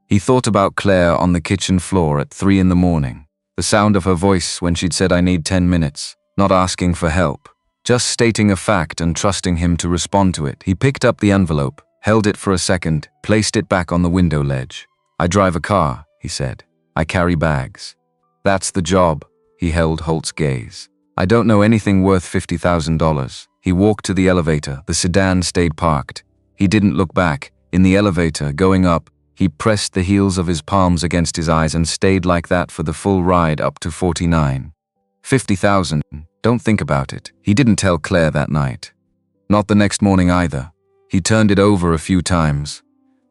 He thought about Claire on the kitchen floor at 3 in the morning. The sound of her voice when she'd said, "I need 10 minutes, not asking for help, just stating a fact and trusting him to respond to it. He picked up the envelope, held it for a second, placed it back on the window ledge. "I drive a car," he said. "I carry bags. That's the job." He held Holt's gaze. "I don't know anything worth $50,000. He walked to the elevator. The sedan stayed parked. He didn't look back. In the elevator, going up, he pressed the heels of his palms against his eyes and stayed like that for the full ride up to 49. 50,000. Don't think about it. He didn't tell Claire that night. Not the next morning either. He turned it over a few times,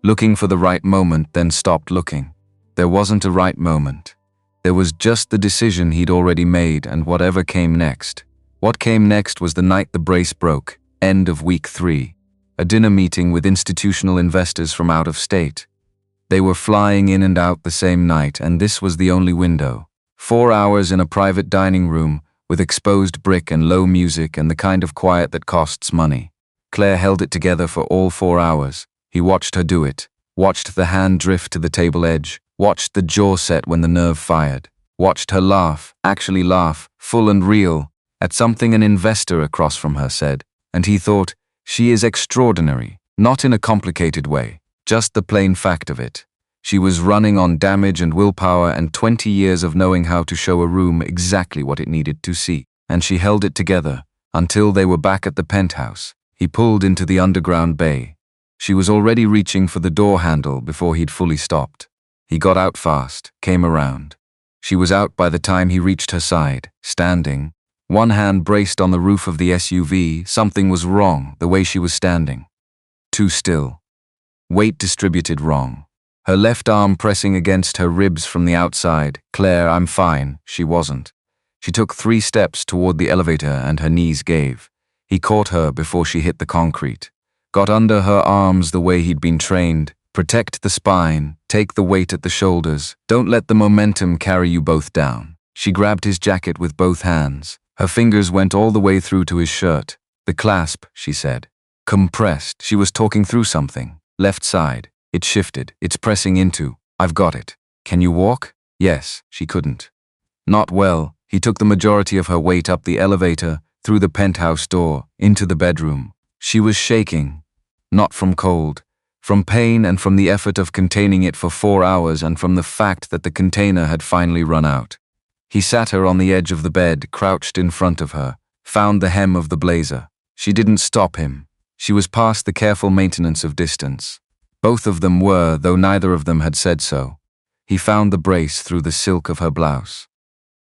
looking for the right moment, then stopped looking. There wasn't a right moment. There was just the decision he'd already made and whatever came next. What came next was the night the brace broke, end of week 3. A dinner meeting with institutional investors from out of state. They were flying in and out the same night, and this was the only window. 4 hours in a private dining room with exposed brick and low music and the kind of quiet that costs money. Claire held it together for all 4 hours. He watched her do it, watched the hand drift to the table edge, watched the jaw set when the nerve fired, watched her laugh, actually laugh, full and real, at something an investor across from her said, and he thought, she is extraordinary, not in a complicated way. Just the plain fact of it. She was running on damage and willpower and 20 years of knowing how to show a room exactly what it needed to see. And she held it together, until they were back at the penthouse. He pulled into the underground bay. She was already reaching for the door handle before he'd fully stopped. He got out fast, came around. She was out by the time he reached her side, standing. One hand braced on the roof of the SUV. Something was wrong, the way she was standing. Too still. Weight distributed wrong. Her left arm pressing against her ribs from the outside. Claire, I'm fine. She wasn't. She took 3 steps toward the elevator and her knees gave. He caught her before she hit the concrete. Got under her arms the way he'd been trained. Protect the spine, take the weight at the shoulders. Don't let the momentum carry you both down. She grabbed his jacket with both hands. Her fingers went all the way through to his shirt. The clasp, she said. Compressed. She was talking through something. Left side. It shifted. It's pressing into. I've got it. Can you walk? Yes, she couldn't. Not well. He took the majority of her weight up the elevator, through the penthouse door, into the bedroom. She was shaking. Not from cold. From pain and from the effort of containing it for 4 hours and from the fact that the container had finally run out. He sat her on the edge of the bed, crouched in front of her, found the hem of the blazer. She didn't stop him. She was past the careful maintenance of distance. Both of them were, though neither of them had said so. He found the brace through the silk of her blouse.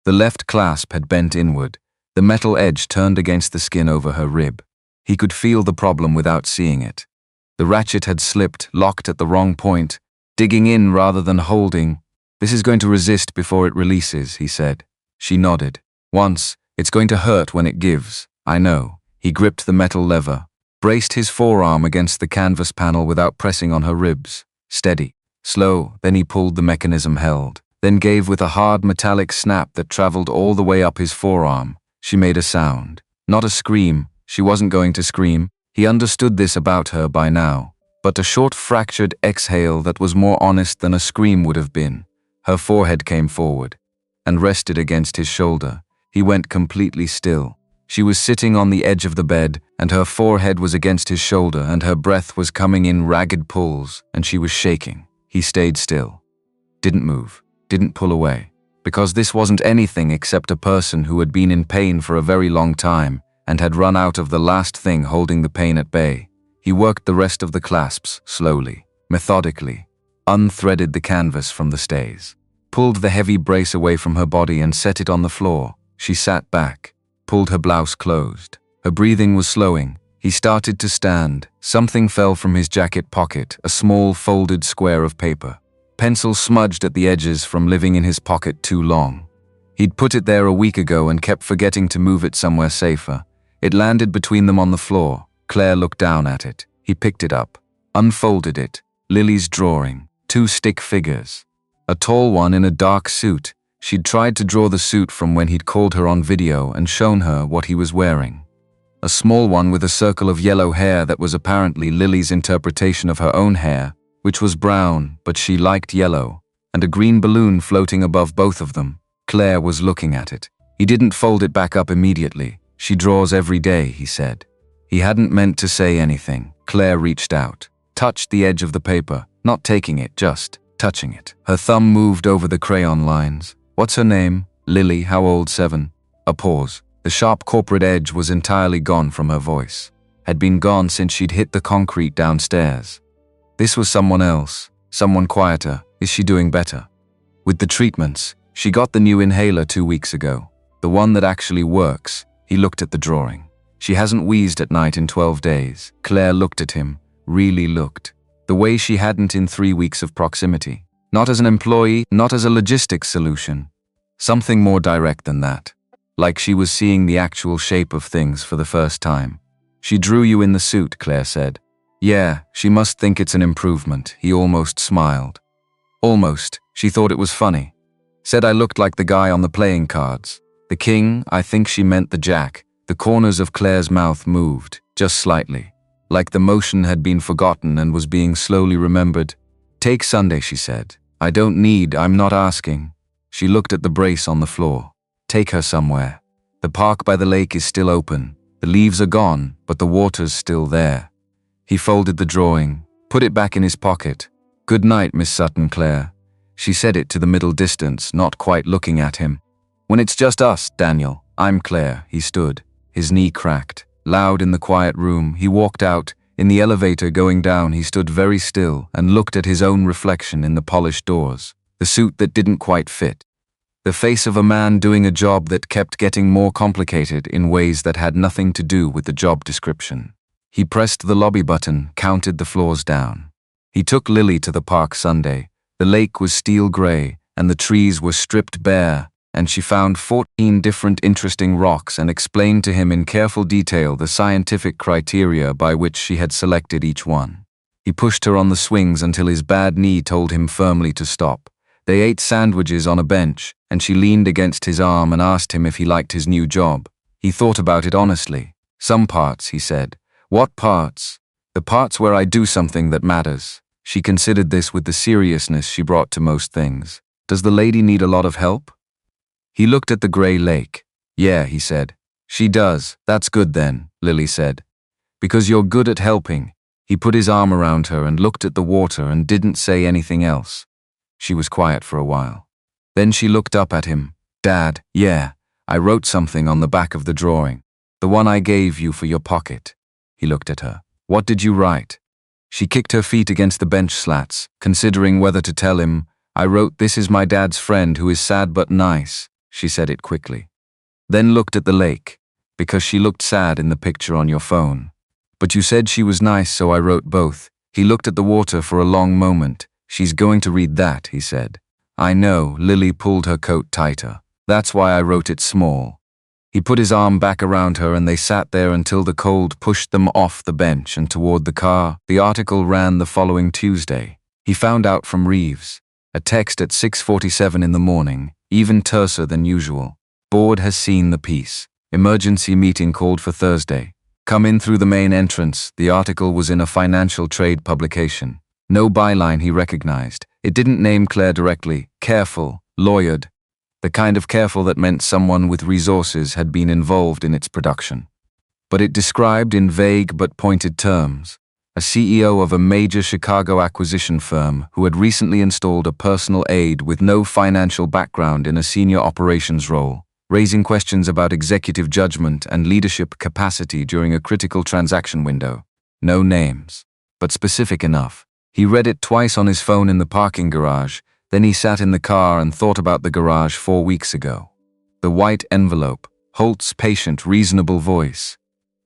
The left clasp had bent inward, the metal edge turned against the skin over her rib. He could feel the problem without seeing it. The ratchet had slipped, locked at the wrong point, digging in rather than holding. This is going to resist before it releases, he said. She nodded. Once, it's going to hurt when it gives. I know. He gripped the metal lever, braced his forearm against the canvas panel without pressing on her ribs. Steady. Slow, then he pulled the mechanism held, then gave with a hard metallic snap that traveled all the way up his forearm. She made a sound. Not a scream. She wasn't going to scream. He understood this about her by now, but a short fractured exhale that was more honest than a scream would have been. Her forehead came forward and rested against his shoulder. He went completely still. She was sitting on the edge of the bed, and her forehead was against his shoulder, and her breath was coming in ragged pulls, and she was shaking. He stayed still. Didn't move. Didn't pull away. Because this wasn't anything except a person who had been in pain for a very long time, and had run out of the last thing holding the pain at bay. He worked the rest of the clasps, slowly, methodically, unthreaded the canvas from the stays, pulled the heavy brace away from her body and set it on the floor. She sat back, pulled her blouse closed. Her breathing was slowing. He started to stand. Something fell from his jacket pocket, a small folded square of paper. Pencil smudged at the edges from living in his pocket too long. He'd put it there a week ago and kept forgetting to move it somewhere safer. It landed between them on the floor. Claire looked down at it. He picked it up, unfolded it. Lily's drawing. 2 stick figures. A tall one in a dark suit. She'd tried to draw the suit from when he'd called her on video and shown her what he was wearing. A small one with a circle of yellow hair that was apparently Lily's interpretation of her own hair, which was brown, but she liked yellow, and a green balloon floating above both of them. Claire was looking at it. He didn't fold it back up immediately. She draws every day, he said. He hadn't meant to say anything. Claire reached out, touched the edge of the paper, not taking it, just touching it. Her thumb moved over the crayon lines. What's her name? Lily, how old? 7. A pause. The sharp corporate edge was entirely gone from her voice. Had been gone since she'd hit the concrete downstairs. This was someone else, someone quieter. Is she doing better? With the treatments, she got the new inhaler 2 weeks ago. The one that actually works. He looked at the drawing. She hasn't wheezed at night in 12 days. Claire looked at him, really looked. The way she hadn't in 3 weeks of proximity. Not as an employee, not as a logistics solution. Something more direct than that. Like she was seeing the actual shape of things for the first time. She drew you in the suit, Claire said. Yeah, she must think it's an improvement. He almost smiled. Almost. She thought it was funny. Said I looked like the guy on the playing cards. The king, I think she meant the jack. The corners of Claire's mouth moved, just slightly. Like the motion had been forgotten and was being slowly remembered. Take Sunday, she said. I'm not asking. She looked at the brace on the floor. Take her somewhere. The park by the lake is still open. The leaves are gone, but the water's still there. He folded the drawing, put it back in his pocket. Good night, Miss Sutton, Claire. She said it to the middle distance, not quite looking at him. When it's just us, Daniel. I'm Claire. He stood, His knee cracked. Loud in the quiet room, he walked out. In the elevator going down, he stood very still and looked at his own reflection in the polished doors. The suit that didn't quite fit. The face of a man doing a job that kept getting more complicated in ways that had nothing to do with the job description. He pressed the lobby button, counted the floors down. He took Lily to the park Sunday. The lake was steel gray, and the trees were stripped bare, and she found 14 different interesting rocks and explained to him in careful detail the scientific criteria by which she had selected each one. He pushed her on the swings until his bad knee told him firmly to stop. They ate sandwiches on a bench, and she leaned against his arm and asked him if he liked his new job. He thought about it honestly. Some parts, he said. What parts? The parts where I do something that matters. She considered this with the seriousness she brought to most things. Does the lady need a lot of help? He looked at the gray lake. Yeah, he said. She does. That's good then, Lily said. Because you're good at helping. He put his arm around her and looked at the water and didn't say anything else. She was quiet for a while. Then she looked up at him. Dad, yeah, I wrote something on the back of the drawing. The one I gave you for your pocket. He looked at her. What did you write? She kicked her feet against the bench slats, considering whether to tell him. I wrote, "This is my dad's friend who is sad but nice." She said it quickly. Then looked at the lake, because she looked sad in the picture on your phone. But you said she was nice, so I wrote both. He looked at the water for a long moment. She's going to read that, he said. I know, Lily pulled her coat tighter. That's why I wrote it small. He put his arm back around her and they sat there until the cold pushed them off the bench and toward the car. The article ran the following Tuesday. He found out from Reeves. A text at 6:47 in the morning, even terser than usual. Board has seen the piece. Emergency meeting called for Thursday. Come in through the main entrance. The article was in a financial trade publication. No byline he recognized. It didn't name Claire directly. Careful, lawyered. The kind of careful that meant someone with resources had been involved in its production. But it described in vague but pointed terms a CEO of a major Chicago acquisition firm who had recently installed a personal aide with no financial background in a senior operations role, raising questions about executive judgment and leadership capacity during a critical transaction window. No names, but specific enough. He read it twice on his phone in the parking garage, then he sat in the car and thought about the garage 4 weeks ago. The white envelope, Holt's patient, reasonable voice.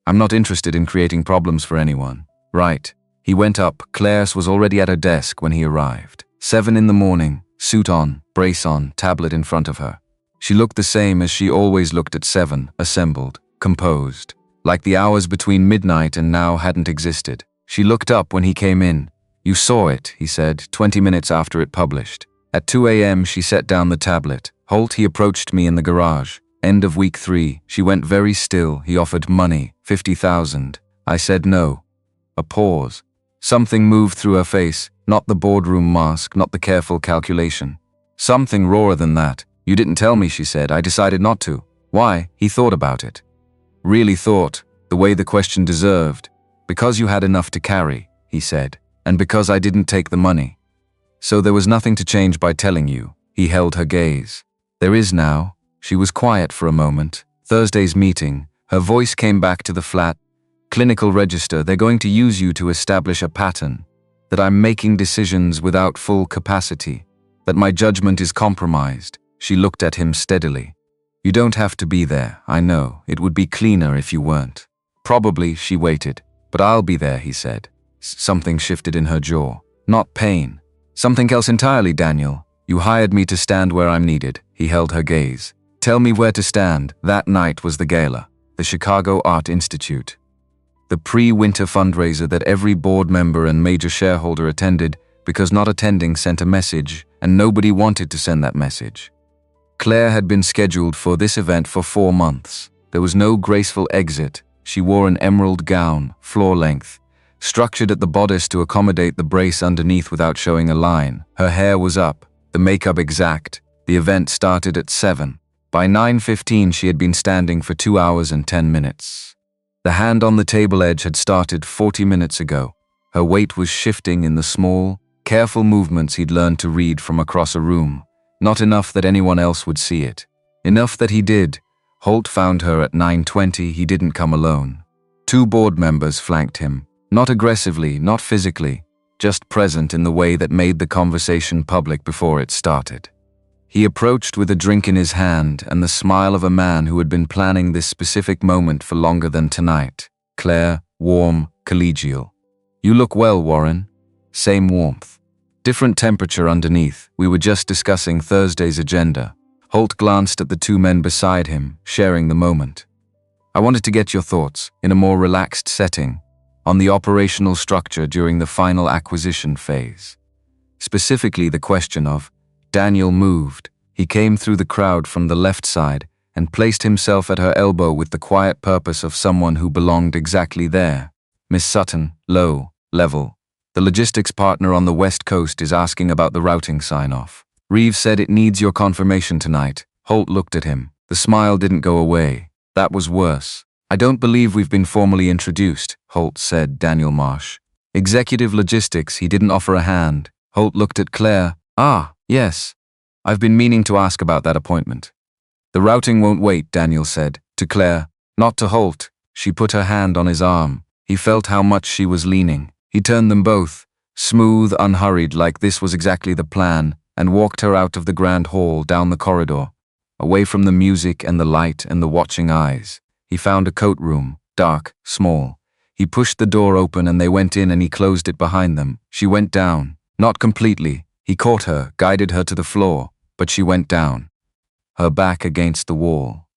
I'm not interested in creating problems for anyone. Right. He went up. Claire's was already at her desk when he arrived. 7 in the morning, suit on, brace on, tablet in front of her. She looked the same as she always looked at 7, assembled, composed. Like the hours between midnight and now hadn't existed. She looked up when he came in. You saw it, he said, 20 minutes after it published. At 2 a.m. she set down the tablet. Holt, he approached me in the garage. End of week 3. She went very still. He offered money, 50,000. I said no. A pause. Something moved through her face, not the boardroom mask, not the careful calculation. Something rawer than that. You didn't tell me, she said. I decided not to. Why? He thought about it. Really thought, the way the question deserved. Because you had enough to carry, he said, and because I didn't take the money. So there was nothing to change by telling you. He held her gaze. There is now. She was quiet for a moment. Thursday's meeting. Her voice came back to the flat. Clinical register, they're going to use you to establish a pattern. That I'm making decisions without full capacity. That my judgment is compromised. She looked at him steadily. You don't have to be there, I know. It would be cleaner if you weren't. Probably, she waited. But I'll be there, he said. Something shifted in her jaw. Not pain. Something else entirely, Daniel. You hired me to stand where I'm needed. He held her gaze. Tell me where to stand. That night was the gala. The Chicago Art Institute. The pre-winter fundraiser that every board member and major shareholder attended because not attending sent a message and nobody wanted to send that message. Claire had been scheduled for this event for 4 months. There was no graceful exit. She wore an emerald gown, floor length, structured at the bodice to accommodate the brace underneath without showing a line. Her hair was up, the makeup exact. The event started at 7. By 9:15 she had been standing for 2 hours and 10 minutes. The hand on the table edge had started 40 minutes ago. Her weight was shifting in the small, careful movements he'd learned to read from across a room. Not enough that anyone else would see it. Enough that he did, Holt found her at 9:20. He didn't come alone. 2 board members flanked him, not aggressively, not physically, just present in the way that made the conversation public before it started. He approached with a drink in his hand and the smile of a man who had been planning this specific moment for longer than tonight. Claire, warm, collegial. "You look well, Warren." Same warmth. Different temperature underneath. "We were just discussing Thursday's agenda." Holt glanced at the 2 men beside him, sharing the moment. "I wanted to get your thoughts, in a more relaxed setting, on the operational structure during the final acquisition phase. Specifically the question of..." Daniel moved. He came through the crowd from the left side and placed himself at her elbow with the quiet purpose of someone who belonged exactly there. "Miss Sutton, low, level. The logistics partner on the West Coast is asking about the routing sign-off. Reeves said it needs your confirmation tonight." Holt looked at him. The smile didn't go away. "That was worse." "I don't believe we've been formally introduced," Holt said. "Daniel Marsh. Executive Logistics." He didn't offer a hand. Holt looked at Claire. "Ah, yes. I've been meaning to ask about that appointment." "The routing won't wait," Daniel said. To Claire, not to Holt. She put her hand on his arm. He felt how much she was leaning. He turned them both, smooth, unhurried, like this was exactly the plan, and walked her out of the grand hall, down the corridor, away from the music and the light and the watching eyes. He found a coat room, dark, small. He pushed the door open and they went in and he closed it behind them. She went down. Not completely. He caught her, guided her to the floor, but she went down. Her back against the wall.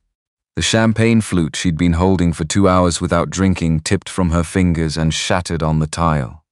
The champagne flute she'd been holding for 2 hours without drinking tipped from her fingers and shattered on the tile.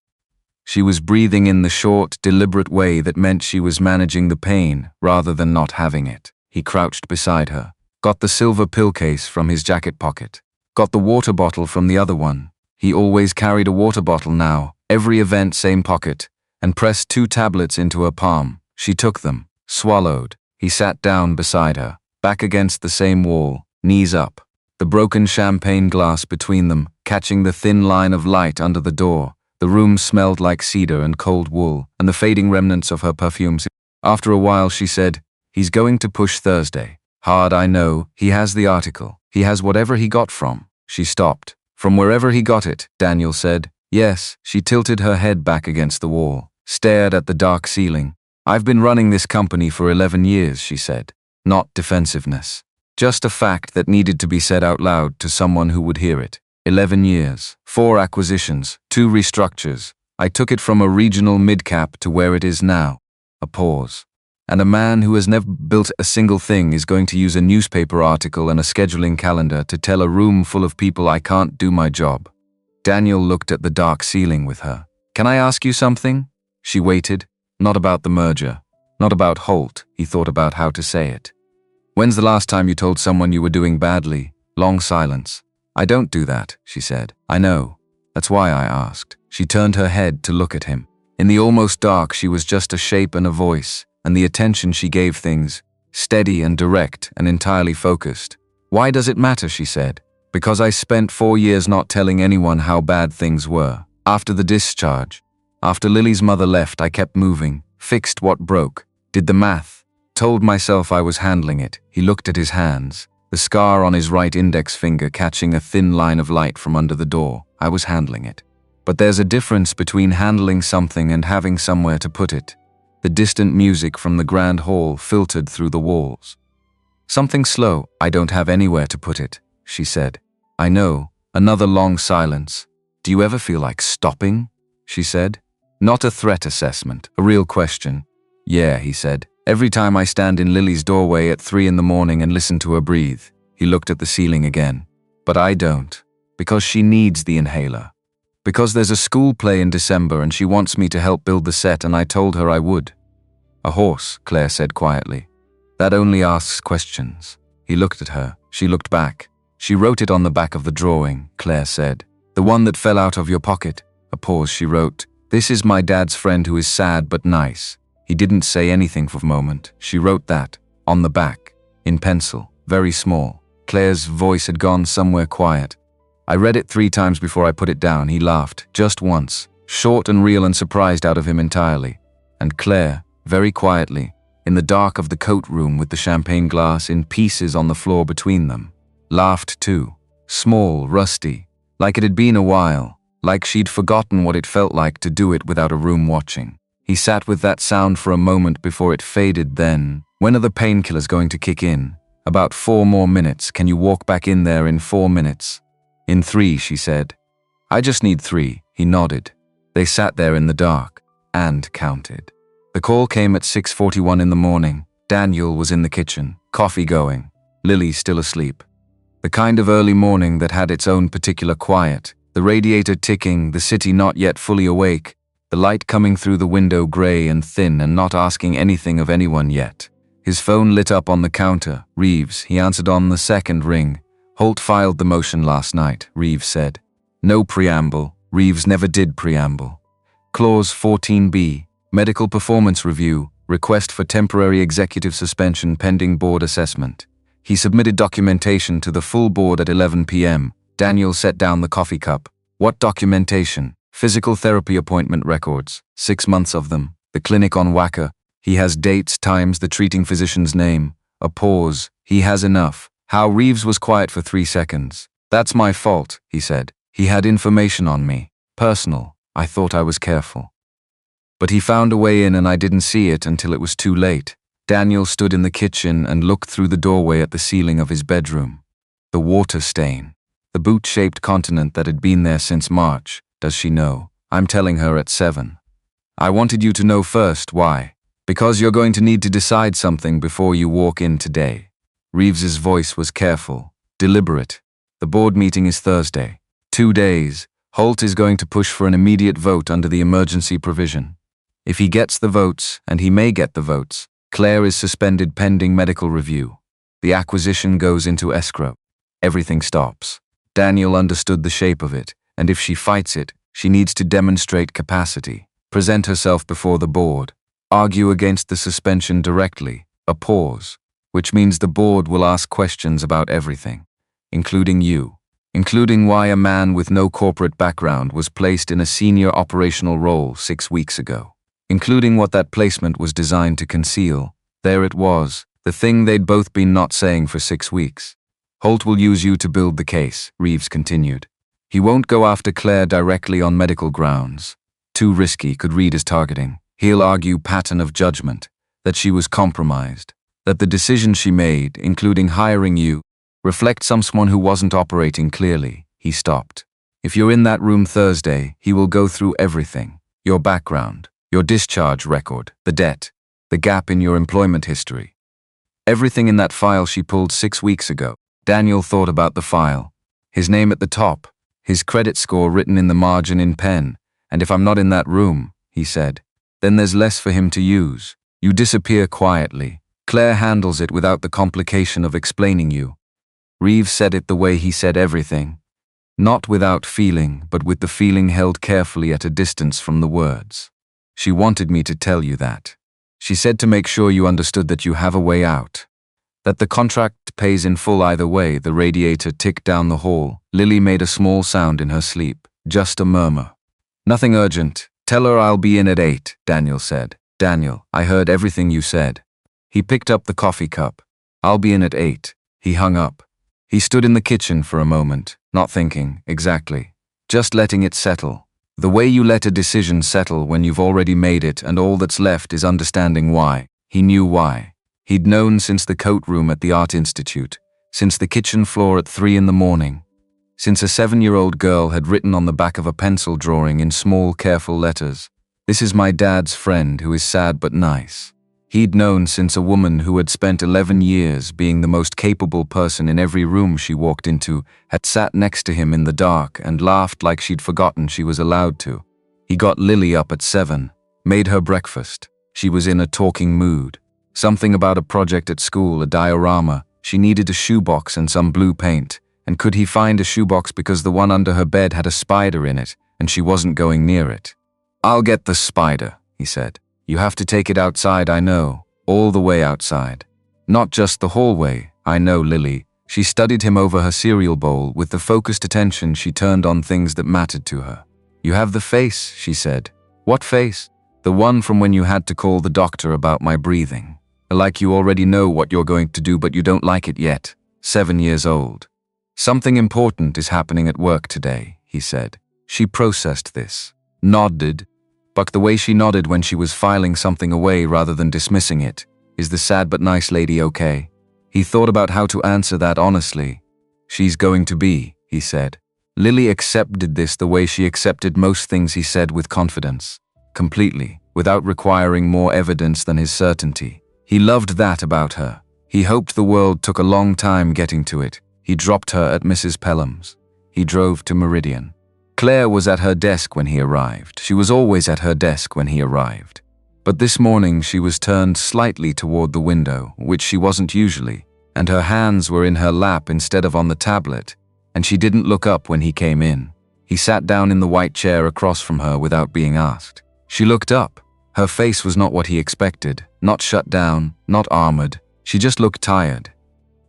She was breathing in the short, deliberate way that meant she was managing the pain rather than not having it. He crouched beside her, got the silver pill case from his jacket pocket, got the water bottle from the other one. He always carried a water bottle now, every event same pocket, and pressed 2 tablets into her palm. She took them, swallowed. He sat down beside her, back against the same wall, knees up, the broken champagne glass between them, catching the thin line of light under the door. The room smelled like cedar and cold wool, and the fading remnants of her perfumes. After a while she said, "He's going to push Thursday. Hard, I know. He has the article. He has whatever he got from." She stopped. "From wherever he got it," Daniel said. "Yes." She tilted her head back against the wall, stared at the dark ceiling. "I've been running this company for 11 years, she said. Not defensiveness. Just a fact that needed to be said out loud to someone who would hear it. 11 years, 4 acquisitions, 2 restructures. I took it from a regional mid-cap to where it is now." A pause. "And a man who has never built a single thing is going to use a newspaper article and a scheduling calendar to tell a room full of people I can't do my job." Daniel looked at the dark ceiling with her. "Can I ask you something?" She waited. Not about the merger. Not about Holt. He thought about how to say it. "When's the last time you told someone you were doing badly?" Long silence. "I don't do that," she said. "I know. That's why I asked." She turned her head to look at him. In the almost dark, she was just a shape and a voice, and the attention she gave things, steady and direct and entirely focused. "Why does it matter?" she said. "Because I spent 4 years not telling anyone how bad things were. After the discharge, after Lily's mother left, I kept moving, fixed what broke, did the math, told myself I was handling it." He looked at his hands, the scar on his right index finger catching a thin line of light from under the door. "I was handling it. But there's a difference between handling something and having somewhere to put it." The distant music from the grand hall filtered through the walls. "Something slow. I don't have anywhere to put it," she said. "I know." Another long silence. "Do you ever feel like stopping?" she said. Not a threat assessment, a real question. "Yeah," he said. "Every time I stand in Lily's doorway at 3 in the morning and listen to her breathe." He looked at the ceiling again. "But I don't. Because she needs the inhaler. Because there's a school play in December and she wants me to help build the set and I told her I would." "A horse," Claire said quietly. "That only asks questions." He looked at her. She looked back. "She wrote it on the back of the drawing," Claire said. "The one that fell out of your pocket." A pause. She wrote, "This is my dad's friend who is sad but nice." He didn't say anything for a moment. She wrote that, on the back, in pencil, very small. Claire's voice had gone somewhere quiet. "I read it 3 times before I put it down." He laughed, just once, short and real and surprised out of him entirely. And Claire, very quietly, in the dark of the coat room with the champagne glass in pieces on the floor between them, laughed too. Small, rusty, like it had been a while, like she'd forgotten what it felt like to do it without a room watching. He sat with that sound for a moment before it faded. Then, when are the painkillers going to kick in? About 4 more minutes. Can you walk back in there in 4 minutes? In 3, she said. I just need 3, he nodded. They sat there in the dark and counted. The call came at 6:41 in the morning. Daniel was in the kitchen, coffee going, Lily still asleep. The kind of early morning that had its own particular quiet, the radiator ticking, the city not yet fully awake, the light coming through the window gray and thin and not asking anything of anyone yet. His phone lit up on the counter. Reeves, he answered on the second ring. Holt filed the motion last night, Reeves said. No preamble. Reeves never did preamble. Clause 14b, medical performance review, request for temporary executive suspension pending board assessment. He submitted documentation to the full board at 11 p.m. Daniel set down the coffee cup. What documentation? Physical therapy appointment records, 6 months of them. The clinic on Wacker. He has dates, times, the treating physician's name. A pause. He has enough. How Reeves was quiet for 3 seconds. That's my fault, he said. He had information on me. Personal. I thought I was careful. But he found a way in and I didn't see it until it was too late. Daniel stood in the kitchen and looked through the doorway at the ceiling of his bedroom. The water stain. The boot-shaped continent that had been there since March. Does she know? I'm telling her at 7. I wanted you to know first. Why? Because you're going to need to decide something before you walk in today. Reeves's voice was careful, deliberate. The board meeting is Thursday. 2 days. Holt is going to push for an immediate vote under the emergency provision. If he gets the votes, and he may get the votes, Claire is suspended pending medical review. The acquisition goes into escrow. Everything stops. Daniel understood the shape of it, and if she fights it, she needs to demonstrate capacity, present herself before the board, argue against the suspension directly, a pause, which means the board will ask questions about everything, including you, including why a man with no corporate background was placed in a senior operational role 6 weeks ago, including what that placement was designed to conceal. There it was, the thing they'd both been not saying for 6 weeks. Holt will use you to build the case, Reeves continued. He won't go after Claire directly on medical grounds. Too risky, could read as targeting. He'll argue pattern of judgment, that she was compromised, that the decision she made, including hiring you, reflect someone who wasn't operating clearly. He stopped. If you're in that room Thursday, he will go through everything. Your background, your discharge record, the debt, the gap in your employment history. Everything in that file she pulled 6 weeks ago. Daniel thought about the file. His name at the top, his credit score written in the margin in pen. And if I'm not in that room, he said, then there's less for him to use. You disappear quietly. Claire handles it without the complication of explaining you. Reeves said it the way he said everything. Not without feeling, but with the feeling held carefully at a distance from the words. She wanted me to tell you that. She said to make sure you understood that you have a way out. That the contract pays in full either way. The radiator ticked down the hall. Lily made a small sound in her sleep. Just a murmur. Nothing urgent. Tell her I'll be in at 8, Daniel said. Daniel, I heard everything you said. He picked up the coffee cup. I'll be in at 8. He hung up. He stood in the kitchen for a moment, not thinking, exactly. Just letting it settle. The way you let a decision settle when you've already made it and all that's left is understanding why. He knew why. He'd known since the coat room at the Art Institute, since the kitchen floor at 3 in the morning, since a 7-year-old girl had written on the back of a pencil drawing in small, careful letters, "This is my dad's friend who is sad but nice." He'd known since a woman who had spent 11 years being the most capable person in every room she walked into had sat next to him in the dark and laughed like she'd forgotten she was allowed to. He got Lily up at 7, made her breakfast. She was in a talking mood. Something about a project at school, a diorama. She needed a shoebox and some blue paint. And could he find a shoebox because the one under her bed had a spider in it, and she wasn't going near it? "I'll get the spider," he said. "You have to take it outside, I know. All the way outside. Not just the hallway, I know, Lily." She studied him over her cereal bowl with the focused attention she turned on things that mattered to her. "You have the face," she said. "What face?" "The one from when you had to call the doctor about my breathing. Like you already know what you're going to do but you don't like it yet. 7 years old. Something important is happening at work today, he said. She processed this, nodded, but the way she nodded when she was filing something away rather than dismissing it. Is the sad but nice lady okay? He thought about how to answer that honestly. She's going to be, he said. Lily accepted this the way she accepted most things he said, with confidence. Completely, without requiring more evidence than his certainty. He loved that about her. He hoped the world took a long time getting to it. He dropped her at Mrs. Pelham's. He drove to Meridian. Claire was at her desk when he arrived. She was always at her desk when he arrived. But this morning she was turned slightly toward the window, which she wasn't usually, and her hands were in her lap instead of on the tablet, and she didn't look up when he came in. He sat down in the white chair across from her without being asked. She looked up. Her face was not what he expected, not shut down, not armored. She just looked tired.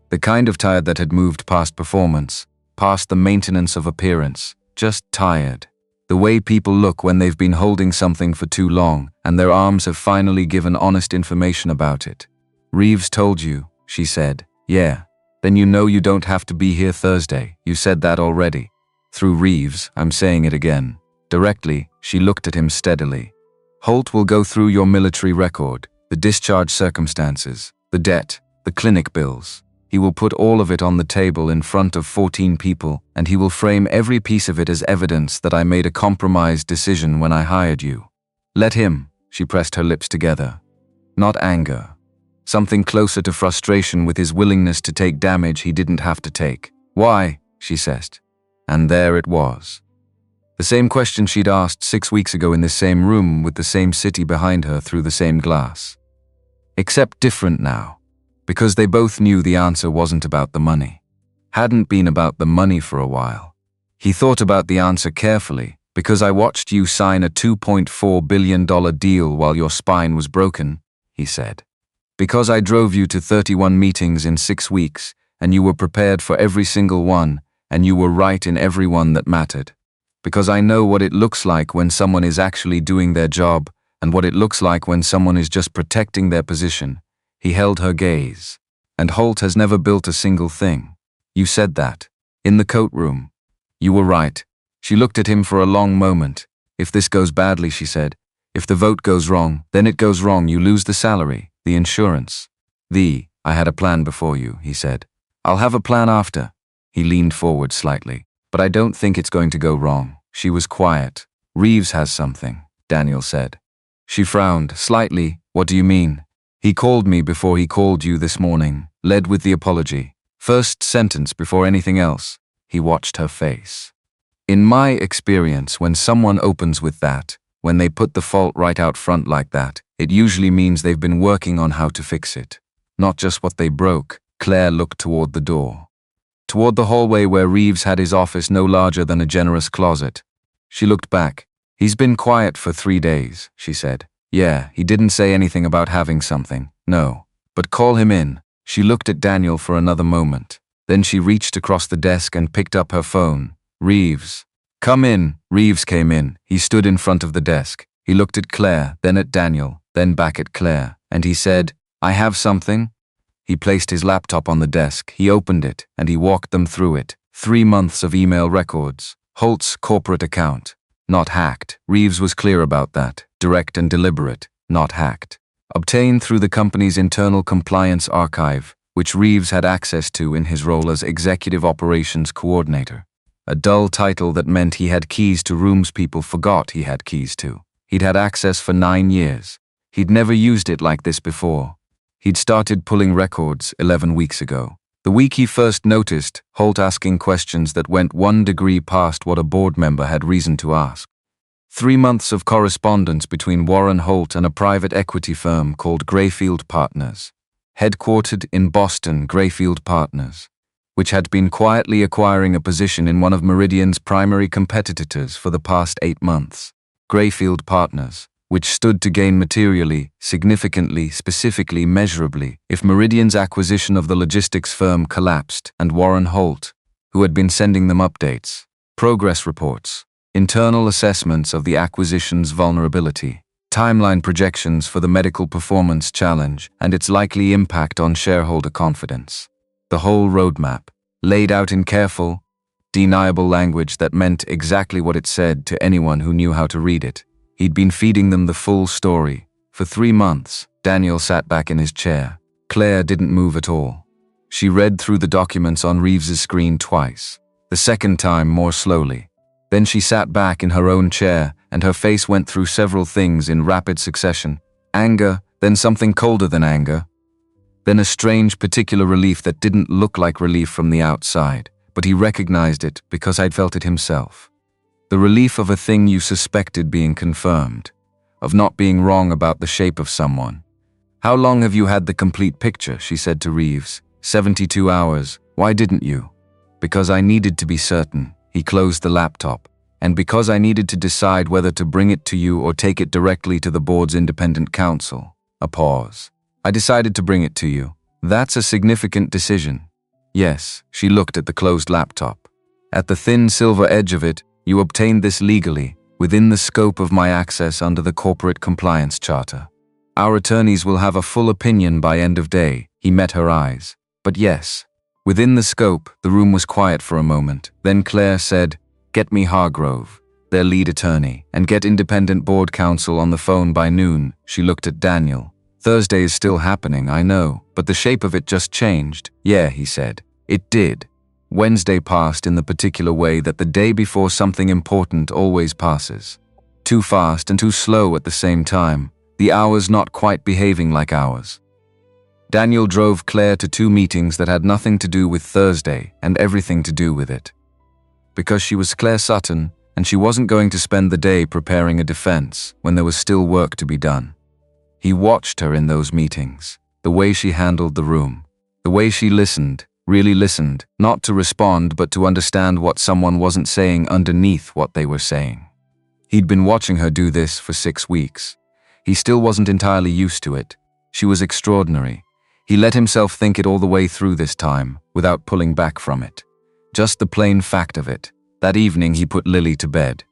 The kind of tired that had moved past performance, past the maintenance of appearance, just tired. The way people look when they've been holding something for too long and their arms have finally given honest information about it. Reeves told you, she said. Yeah. Then you know you don't have to be here Thursday. You said that already. Through Reeves, I'm saying it again. Directly, she looked at him steadily. Holt will go through your military record, the discharge circumstances, the debt, the clinic bills. He will put all of it on the table in front of 14 people, and he will frame every piece of it as evidence that I made a compromised decision when I hired you. Let him, she pressed her lips together. Not anger. Something closer to frustration with his willingness to take damage he didn't have to take. Why? She said. And there it was. The same question she'd asked 6 weeks ago in this same room with the same city behind her through the same glass. Except different now. Because they both knew the answer wasn't about the money. Hadn't been about the money for a while. He thought about the answer carefully. Because I watched you sign a $2.4 billion deal while your spine was broken, he said. Because I drove you to 31 meetings in 6 weeks, and you were prepared for every single one, and you were right in every one that mattered. Because I know what it looks like when someone is actually doing their job, and what it looks like when someone is just protecting their position. He held her gaze. And Holt has never built a single thing. You said that. In the coat room. You were right. She looked at him for a long moment. If this goes badly, she said. If the vote goes wrong, then it goes wrong. You lose the salary, the insurance. I had a plan before you, he said. I'll have a plan after. He leaned forward slightly. But I don't think it's going to go wrong. She was quiet. Reeves has something, Daniel said. She frowned slightly. What do you mean? He called me before he called you this morning, led with the apology. First sentence before anything else. He watched her face. In my experience, when someone opens with that, when they put the fault right out front like that, it usually means they've been working on how to fix it. Not just what they broke. Claire looked toward the door. Toward the hallway where Reeves had his office no larger than a generous closet. She looked back. He's been quiet for 3 days, she said. Yeah, he didn't say anything about having something, no. But call him in. She looked at Daniel for another moment. Then she reached across the desk and picked up her phone. Reeves. Come in. Reeves came in. He stood in front of the desk. He looked at Claire, then at Daniel, then back at Claire, and he said, I have something. He placed his laptop on the desk. He opened it, and he walked them through it. 3 months of email records. Holt's corporate account. Not hacked. Reeves was clear about that. Direct and deliberate. Not hacked. Obtained through the company's internal compliance archive, which Reeves had access to in his role as Executive Operations Coordinator. A dull title that meant he had keys to rooms people forgot he had keys to. He'd had access for 9 years. He'd never used it like this before. He'd started pulling records 11 weeks ago. The week he first noticed Holt asking questions that went 1 degree past what a board member had reason to ask. 3 months of correspondence between Warren Holt and a private equity firm called Grayfield Partners. Headquartered in Boston, Grayfield Partners, which had been quietly acquiring a position in one of Meridian's primary competitors for the past 8 months. Grayfield Partners, which stood to gain materially, significantly, specifically, measurably, if Meridian's acquisition of the logistics firm collapsed, and Warren Holt, who had been sending them updates, progress reports, internal assessments of the acquisition's vulnerability, timeline projections for the medical performance challenge and its likely impact on shareholder confidence. The whole roadmap. laid out in careful, deniable language that meant exactly what it said to anyone who knew how to read it. He'd been feeding them the full story. For 3 months, Daniel sat back in his chair. Claire didn't move at all. She read through the documents on Reeves's screen twice, the second time more slowly. Then she sat back in her own chair, and her face went through several things in rapid succession. Anger, then something colder than anger. Then a strange particular relief that didn't look like relief from the outside, but he recognized it because I'd felt it himself. The relief of a thing you suspected being confirmed, of not being wrong about the shape of someone. "How long have you had the complete picture?" she said to Reeves. 72 hours. "Why didn't you?" "Because I needed to be certain." He closed the laptop. "And because I needed to decide whether to bring it to you or take it directly to the board's independent counsel." A pause. "I decided to bring it to you." "That's a significant decision." "Yes." She looked at the closed laptop. "At the thin silver edge of it, you obtained this legally, within the scope of my access under the Corporate Compliance Charter. Our attorneys will have a full opinion by end of day." He met her eyes. "But yes." Within the scope, the room was quiet for a moment. Then Claire said, "Get me Hargrove, their lead attorney, and get independent board counsel on the phone by noon." She looked at Daniel. "Thursday is still happening, I know, but the shape of it just changed." "Yeah," he said. "It did." Wednesday passed in the particular way that the day before something important always passes. Too fast and too slow at the same time, the hours not quite behaving like hours. Daniel drove Claire to 2 meetings that had nothing to do with Thursday and everything to do with it. Because she was Claire Sutton, and she wasn't going to spend the day preparing a defense when there was still work to be done. He watched her in those meetings, the way she handled the room, the way she listened, really listened, not to respond but to understand what someone wasn't saying underneath what they were saying. He'd been watching her do this for 6 weeks. He still wasn't entirely used to it. She was extraordinary. He let himself think it all the way through this time, without pulling back from it. Just the plain fact of it. That evening he put Lily to bed.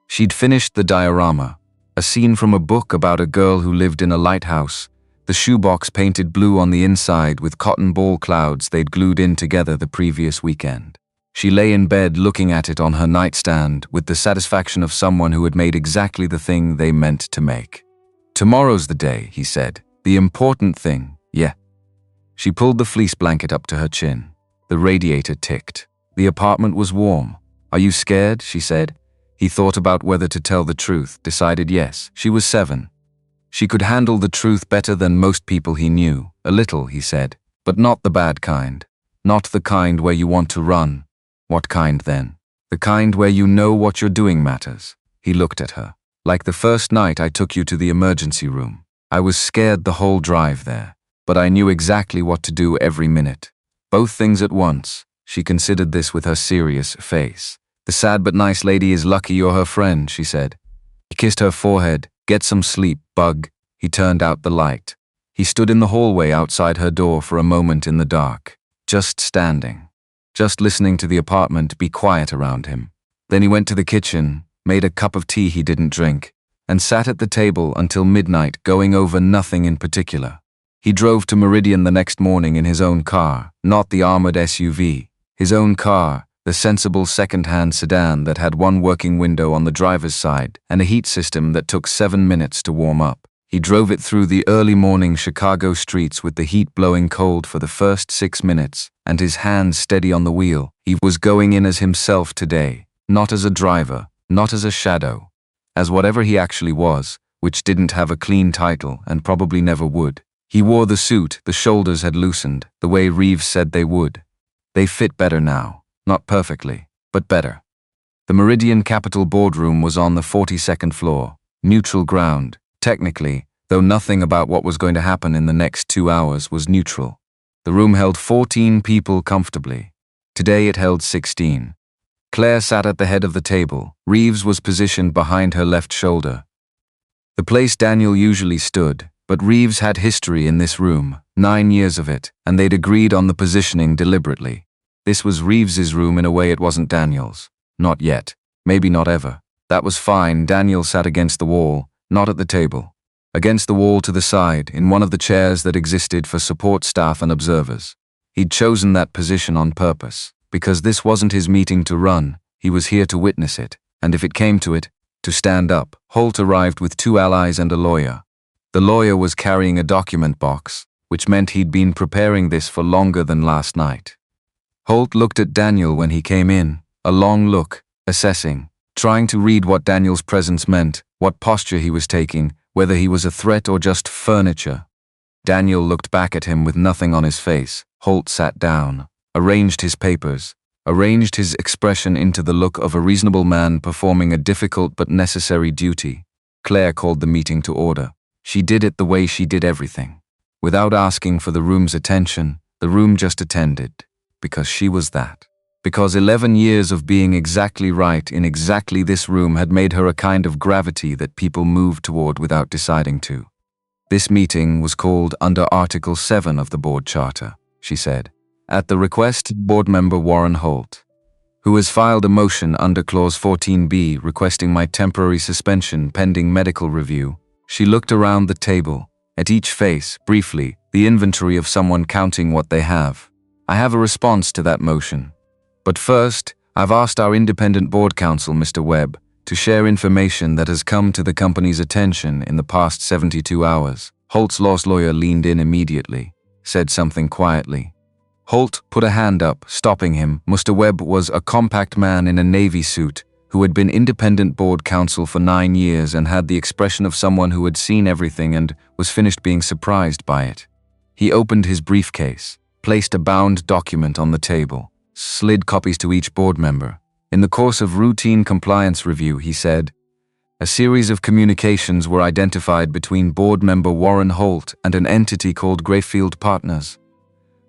She'd finished the diorama, a scene from a book about a girl who lived in a lighthouse, the shoebox painted blue on the inside with cotton ball clouds they'd glued in together the previous weekend. She lay in bed looking at it on her nightstand with the satisfaction of someone who had made exactly the thing they meant to make. "Tomorrow's the day," he said. "The important thing, yeah." She pulled the fleece blanket up to her chin. The radiator ticked. The apartment was warm. "Are you scared?" she said. He thought about whether to tell the truth, decided yes. She was 7. She could handle the truth better than most people he knew. A little, he said, but not the bad kind. Not the kind where you want to run. What kind then? The kind where you know what you're doing matters. He looked at her. "Like the first night I took you to the emergency room. I was scared the whole drive there, but I knew exactly what to do every minute. Both things at once." She considered this with her serious face. "The sad but nice lady is lucky you're her friend," she said. He kissed her forehead. "Get some sleep, bug." He turned out the light. He stood in the hallway outside her door for a moment in the dark, just standing, just listening to the apartment be quiet around him. Then he went to the kitchen, made a cup of tea he didn't drink, and sat at the table until midnight going over nothing in particular. He drove to Meridian the next morning in his own car, not the armored SUV. His own car, the sensible second-hand sedan that had one working window on the driver's side and a heat system that took 7 minutes to warm up. He drove it through the early morning Chicago streets with the heat blowing cold for the first 6 minutes and his hands steady on the wheel. He was going in as himself today, not as a driver, not as a shadow, as whatever he actually was, which didn't have a clean title and probably never would. He wore the suit, the shoulders had loosened, the way Reeves said they would. They fit better now. Not perfectly, but better. The Meridian Capital boardroom was on the 42nd floor, neutral ground, technically, though nothing about what was going to happen in the next 2 hours was neutral. The room held 14 people comfortably. Today it held 16. Claire sat at the head of the table. Reeves was positioned behind her left shoulder. The place Daniel usually stood, but Reeves had history in this room, 9 years of it, and they'd agreed on the positioning deliberately. This was Reeves's room in a way it wasn't Daniel's. Not yet. Maybe not ever. That was fine. Daniel sat against the wall, not at the table. Against the wall to the side, in one of the chairs that existed for support staff and observers. He'd chosen that position on purpose, because this wasn't his meeting to run, he was here to witness it, and if it came to it, to stand up. Holt arrived with 2 allies and a lawyer. The lawyer was carrying a document box, which meant he'd been preparing this for longer than last night. Holt looked at Daniel when he came in, a long look, assessing, trying to read what Daniel's presence meant, what posture he was taking, whether he was a threat or just furniture. Daniel looked back at him with nothing on his face. Holt sat down, arranged his papers, arranged his expression into the look of a reasonable man performing a difficult but necessary duty. Claire called the meeting to order. She did it the way she did everything. Without asking for the room's attention, the room just attended, because she was that. Because 11 years of being exactly right in exactly this room had made her a kind of gravity that people moved toward without deciding to. This meeting was called under Article 7 of the board charter, she said, at the request of board member Warren Holt, who has filed a motion under Clause 14b requesting my temporary suspension pending medical review. She looked around the table, at each face, briefly, the inventory of someone counting what they have. I have a response to that motion. But first, I've asked our independent board counsel, Mr. Webb, to share information that has come to the company's attention in the past 72 hours. Holt's lawyer leaned in immediately, said something quietly. Holt put a hand up, stopping him. Mr. Webb was a compact man in a navy suit who had been independent board counsel for 9 years and had the expression of someone who had seen everything and was finished being surprised by it. He opened his briefcase, placed a bound document on the table, slid copies to each board member. In the course of routine compliance review, he said, a series of communications were identified between board member Warren Holt and an entity called Grayfield Partners,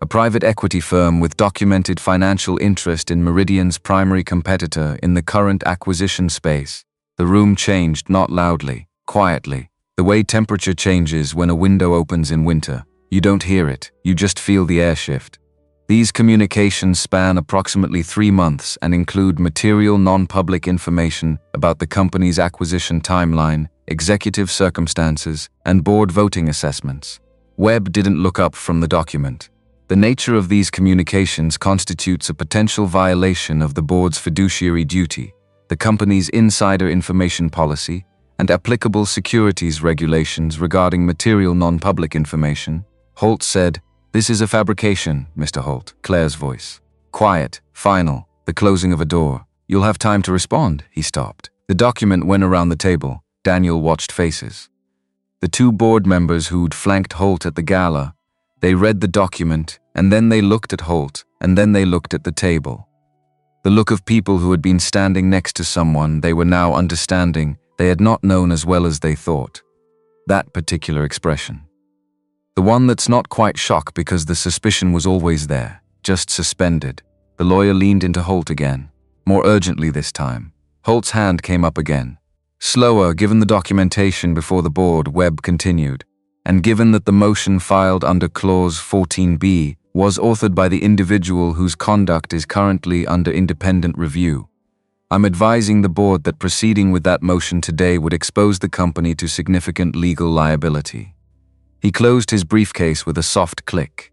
a private equity firm with documented financial interest in Meridian's primary competitor in the current acquisition space. The room changed, not loudly, quietly. The way temperature changes when a window opens in winter. You don't hear it, you just feel the air shift. These communications span approximately 3 months and include material non-public information about the company's acquisition timeline, executive circumstances, and board voting assessments. Webb didn't look up from the document. The nature of these communications constitutes a potential violation of the board's fiduciary duty, the company's insider information policy, and applicable securities regulations regarding material non-public information. Holt said, "This is a fabrication, Mr. Holt." Claire's voice. Quiet, final, the closing of a door. "You'll have time to respond," he stopped. The document went around the table. Daniel watched faces. The 2 board members who'd flanked Holt at the gala. They read the document, and then they looked at Holt, and then they looked at the table. The look of people who had been standing next to someone they were now understanding they had not known as well as they thought. That particular expression. The one that's not quite shock because the suspicion was always there, just suspended. The lawyer leaned into Holt again, more urgently this time. Holt's hand came up again. Slower, given the documentation before the board, Webb continued. And given that the motion filed under Clause 14b was authored by the individual whose conduct is currently under independent review, I'm advising the board that proceeding with that motion today would expose the company to significant legal liability. He closed his briefcase with a soft click.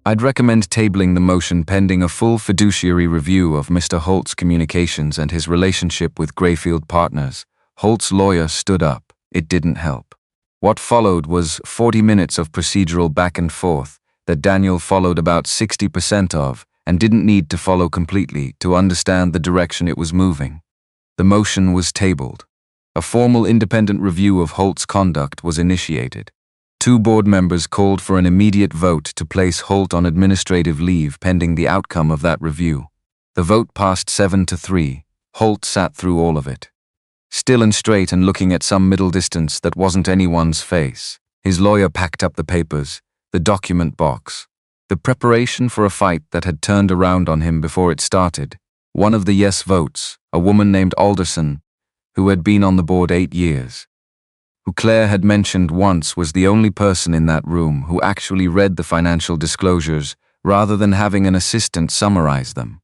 I'd recommend tabling the motion pending a full fiduciary review of Mr. Holt's communications and his relationship with Grayfield Partners. Holt's lawyer stood up. It didn't help. What followed was 40 minutes of procedural back and forth that Daniel followed about 60% of and didn't need to follow completely to understand the direction it was moving. The motion was tabled. A formal independent review of Holt's conduct was initiated. 2 board members called for an immediate vote to place Holt on administrative leave pending the outcome of that review. The vote passed 7-3. Holt sat through all of it, still and straight and looking at some middle distance that wasn't anyone's face. His lawyer packed up the papers, the document box, the preparation for a fight that had turned around on him before it started. One of the yes votes, a woman named Alderson, who had been on the board 8 years, who Claire had mentioned once was the only person in that room who actually read the financial disclosures rather than having an assistant summarize them.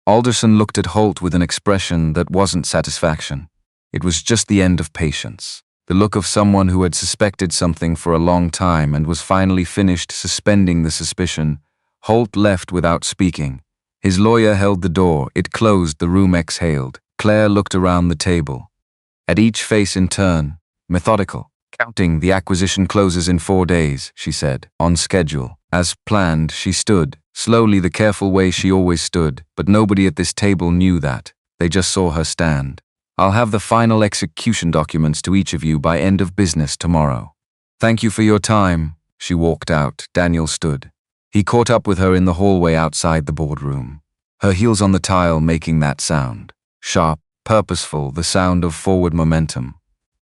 Alderson looked at Holt with an expression that wasn't satisfaction. It was just the end of patience. The look of someone who had suspected something for a long time and was finally finished suspending the suspicion. Holt left without speaking. His lawyer held the door. It closed. The room exhaled. Claire looked around the table. At each face in turn, methodical. Counting, the acquisition closes in 4 days, she said, on schedule. As planned, she stood, slowly, the careful way she always stood, but nobody at this table knew that. They just saw her stand. I'll have the final execution documents to each of you by end of business tomorrow. Thank you for your time. She walked out. Daniel stood. He caught up with her in the hallway outside the boardroom. Her heels on the tile making that sound. Sharp, purposeful, the sound of forward momentum.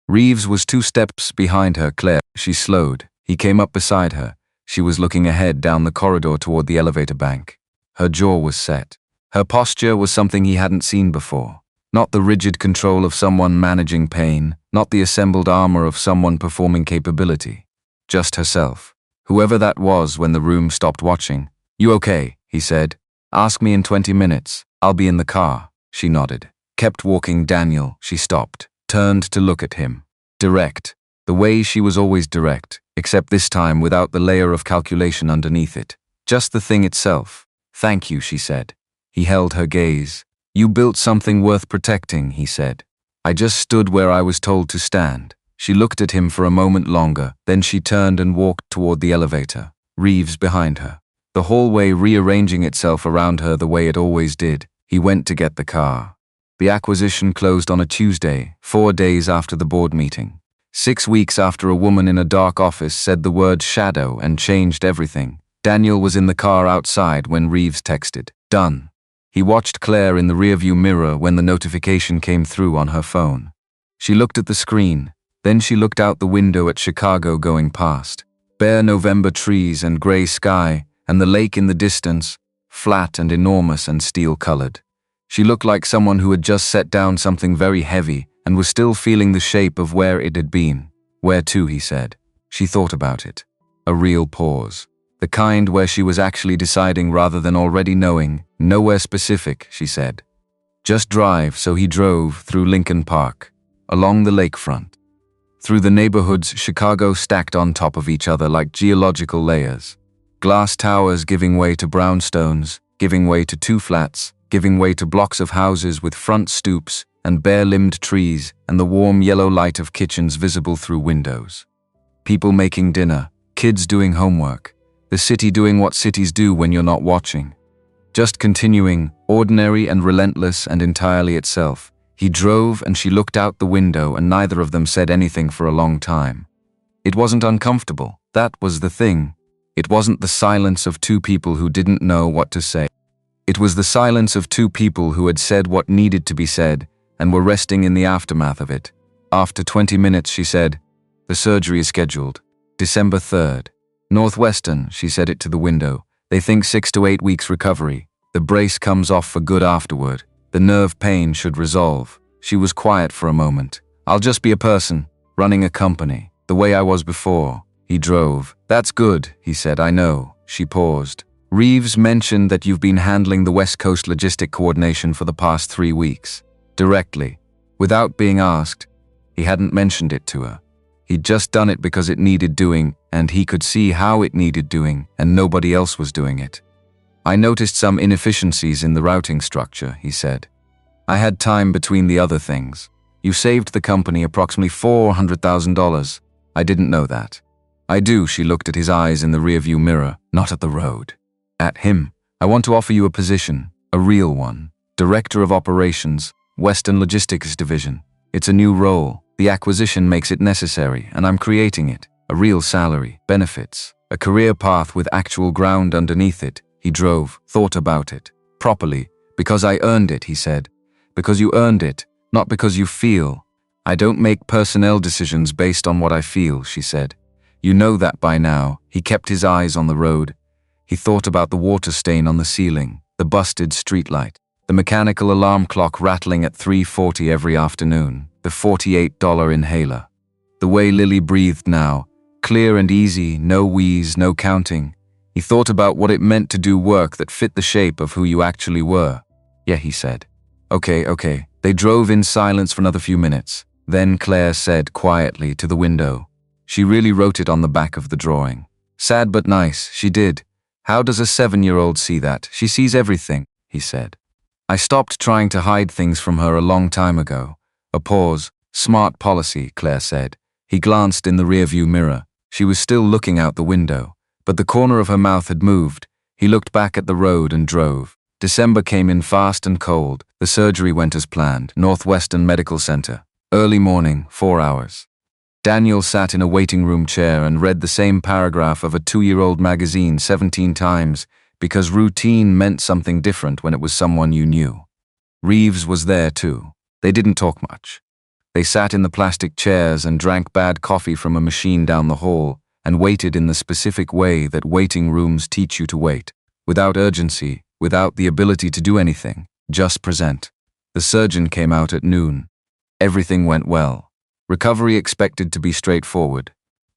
Reeves was 2 steps behind her. Claire, she slowed. He came up beside her. She was looking ahead down the corridor toward the elevator bank. Her jaw was set. Her posture was something he hadn't seen before. Not the rigid control of someone managing pain, not the assembled armor of someone performing capability. Just herself. Whoever that was when the room stopped watching. You okay? He said. Ask me in 20 minutes. I'll be in the car. She nodded. Kept walking. Daniel, she stopped. Turned to look at him. Direct. The way she was always direct, except this time without the layer of calculation underneath it. Just the thing itself. Thank you, she said. He held her gaze. You built something worth protecting, he said. I just stood where I was told to stand. She looked at him for a moment longer, then she turned and walked toward the elevator, Reeves behind her. The hallway rearranging itself around her the way it always did. He went to get the car. The acquisition closed on a Tuesday, 4 days after the board meeting. 6 weeks after a woman in a dark office said the word shadow and changed everything. Daniel was in the car outside when Reeves texted, "Done." He watched Claire in the rearview mirror when the notification came through on her phone. She looked at the screen, then she looked out the window at Chicago going past. Bare November trees and gray sky, and the lake in the distance, flat and enormous and steel-colored. She looked like someone who had just set down something very heavy and was still feeling the shape of where it had been. Where to, he said. She thought about it. A real pause. The kind where she was actually deciding rather than already knowing. Nowhere specific, she said. Just drive, so he drove through Lincoln Park, along the lakefront. Through the neighborhoods Chicago stacked on top of each other like geological layers. Glass towers giving way to brownstones, giving way to 2 flats, giving way to blocks of houses with front stoops and bare-limbed trees and the warm yellow light of kitchens visible through windows. People making dinner, kids doing homework, the city doing what cities do when you're not watching. Just continuing, ordinary and relentless and entirely itself. He drove and she looked out the window and neither of them said anything for a long time. It wasn't uncomfortable, that was the thing. It wasn't the silence of 2 people who didn't know what to say. It was the silence of 2 people who had said what needed to be said and were resting in the aftermath of it. After 20 minutes, she said, "The surgery is scheduled. December 3rd. Northwestern," she said it to the window. "They think 6 to 8 weeks recovery. The brace comes off for good afterward. The nerve pain should resolve." She was quiet for a moment. "I'll just be a person, running a company, the way I was before." He drove. "That's good," he said. "I know." She paused. "Reeves mentioned that you've been handling the West Coast logistic coordination for the past 3 weeks. Directly. Without being asked. He hadn't mentioned it to her. He'd just done it because it needed doing, and he could see how it needed doing, and nobody else was doing it. "I noticed some inefficiencies in the routing structure," he said. "I had time between the other things. You saved the company approximately $400,000. I didn't know that." "I do," she looked at his eyes in the rearview mirror, not at the road. At him. "I want to offer you a position, a real one. Director of Operations, Western Logistics Division. It's a new role. The acquisition makes it necessary, and I'm creating it. A real salary, benefits, a career path with actual ground underneath it." He drove, thought about it. "Properly. Because I earned it," he said. "Because you earned it, not because you feel." "I don't make personnel decisions based on what I feel," she said. "You know that by now." He kept his eyes on the road. He thought about the water stain on the ceiling, the busted streetlight, the mechanical alarm clock rattling at 3:40 every afternoon, the $48 inhaler. The way Lily breathed now, clear and easy, no wheeze, no counting. He thought about what it meant to do work that fit the shape of who you actually were. "Yeah," he said. Okay. They drove in silence for another few minutes. Then Claire said quietly to the window. She really wrote it on the back of the drawing. "Sad but nice, she did. How does a 7-year-old see that? She sees everything, he said. I stopped trying to hide things from her a long time ago. A pause. Smart policy, Claire said. He glanced in the rearview mirror. She was still looking out the window, but the corner of her mouth had moved. He looked back at the road and drove. December came in fast and cold. The surgery went as planned. Northwestern Medical Center. Early morning, 4 hours. Daniel sat in a waiting room chair and read the same paragraph of a 2-year-old magazine 17 times because routine meant something different when it was someone you knew. Reeves was there too. They didn't talk much. They sat in the plastic chairs and drank bad coffee from a machine down the hall and waited in the specific way that waiting rooms teach you to wait, without urgency, without the ability to do anything, just present. The surgeon came out at noon. Everything went well. Recovery expected to be straightforward.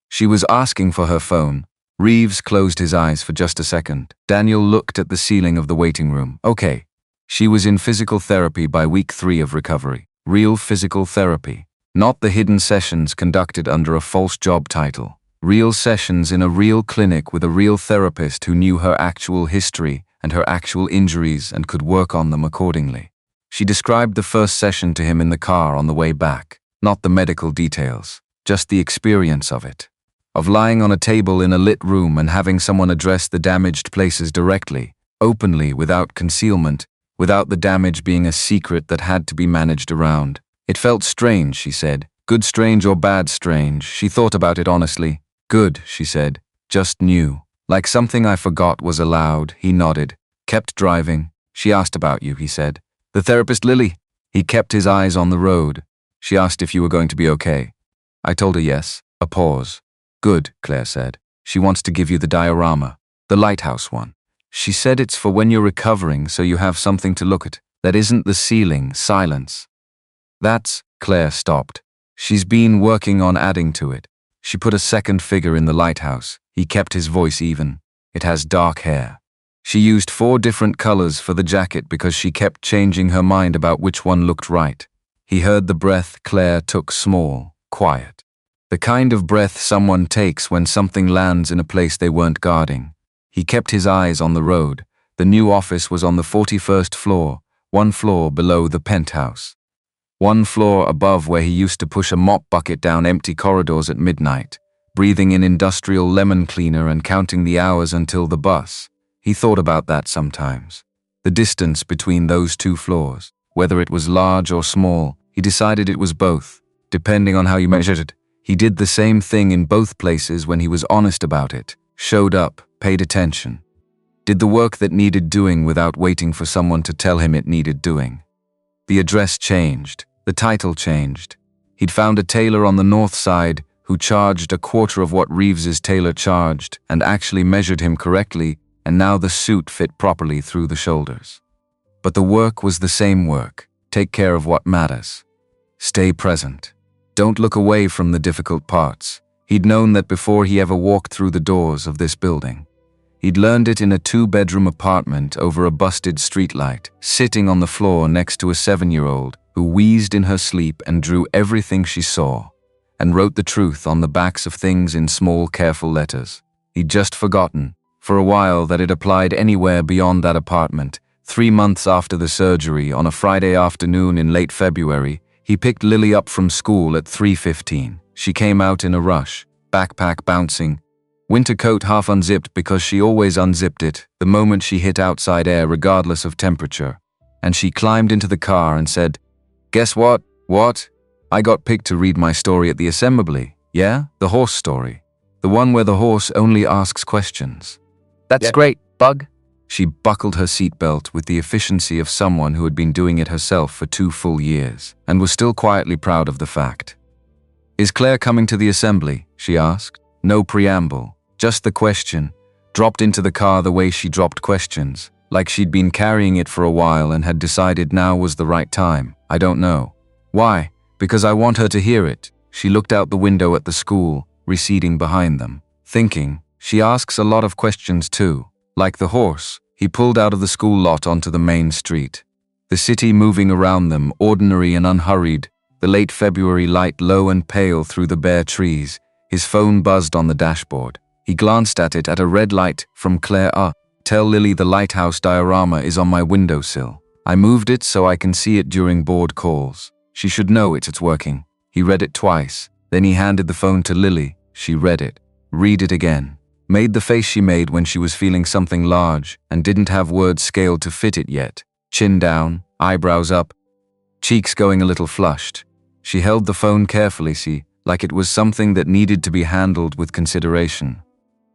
She was asking for her phone. Reeves closed his eyes for just a second. Daniel looked at the ceiling of the waiting room. Okay. She was in physical therapy by week 3 of recovery. Real physical therapy. Not the hidden sessions conducted under a false job title. Real sessions in a real clinic with a real therapist who knew her actual history and her actual injuries and could work on them accordingly. She described the first session to him in the car on the way back. Not the medical details, just the experience of it. Of lying on a table in a lit room and having someone address the damaged places directly, openly, without concealment, without the damage being a secret that had to be managed around. It felt strange, she said. Good strange or bad strange. She thought about it honestly. Good, she said. Just new. Like something I forgot was allowed. He nodded. Kept driving. She asked about you, he said. The therapist Lily. He kept his eyes on the road. She asked if you were going to be okay. I told her yes. A pause. Good, Claire said. She wants to give you the diorama. The lighthouse one. She said it's for when you're recovering so you have something to look at. That isn't the ceiling, silence. That's, Claire stopped. She's been working on adding to it. She put a second figure in the lighthouse. He kept his voice even. It has dark hair. She used 4 different colors for the jacket because she kept changing her mind about which one looked right. He heard the breath Claire took, small, quiet. The kind of breath someone takes when something lands in a place they weren't guarding. He kept his eyes on the road. The new office was on the 41st floor, 1 floor below the penthouse. 1 floor above where he used to push a mop bucket down empty corridors at midnight, breathing in industrial lemon cleaner and counting the hours until the bus. He thought about that sometimes. The distance between those 2 floors, whether it was large or small, he decided it was both, depending on how you measured it. He did the same thing in both places when he was honest about it, showed up, paid attention. Did the work that needed doing without waiting for someone to tell him it needed doing. The address changed. The title changed. He'd found a tailor on the north side who charged a quarter of what Reeves's tailor charged and actually measured him correctly, and now the suit fit properly through the shoulders. But the work was the same work. Take care of what matters. Stay present. Don't look away from the difficult parts. He'd known that before he ever walked through the doors of this building. He'd learned it in a 2-bedroom apartment over a busted streetlight, sitting on the floor next to a 7-year-old who wheezed in her sleep and drew everything she saw, and wrote the truth on the backs of things in small, careful letters. He'd just forgotten, for a while, that it applied anywhere beyond that apartment. 3 months after the surgery, on a Friday afternoon in late February, he picked Lily up from school at 3:15. She came out in a rush, backpack bouncing, winter coat half unzipped because she always unzipped it the moment she hit outside air regardless of temperature. And she climbed into the car and said, "Guess what? What? I got picked to read my story at the assembly. Yeah? The horse story. The one where the horse only asks questions." "That's great, Bug." She buckled her seatbelt with the efficiency of someone who had been doing it herself for 2 full years, and was still quietly proud of the fact. "Is Claire coming to the assembly?" she asked. No preamble, just the question, dropped into the car the way she dropped questions, like she'd been carrying it for a while and had decided now was the right time. "I don't know." "Why?" "Because I want her to hear it." She looked out the window at the school, receding behind them, thinking, she asks a lot of questions too. Like the horse, he pulled out of the school lot onto the main street. The city moving around them, ordinary and unhurried, the late February light low and pale through the bare trees. His phone buzzed on the dashboard. He glanced at it at a red light from Claire. Tell Lily the lighthouse diorama is on my windowsill. I moved it so I can see it during board calls. She should know it's working. He read it twice. Then he handed the phone to Lily. She read it. Read it again. Made the face she made when she was feeling something large and didn't have words scaled to fit it yet. Chin down, eyebrows up, cheeks going a little flushed. She held the phone carefully, like it was something that needed to be handled with consideration.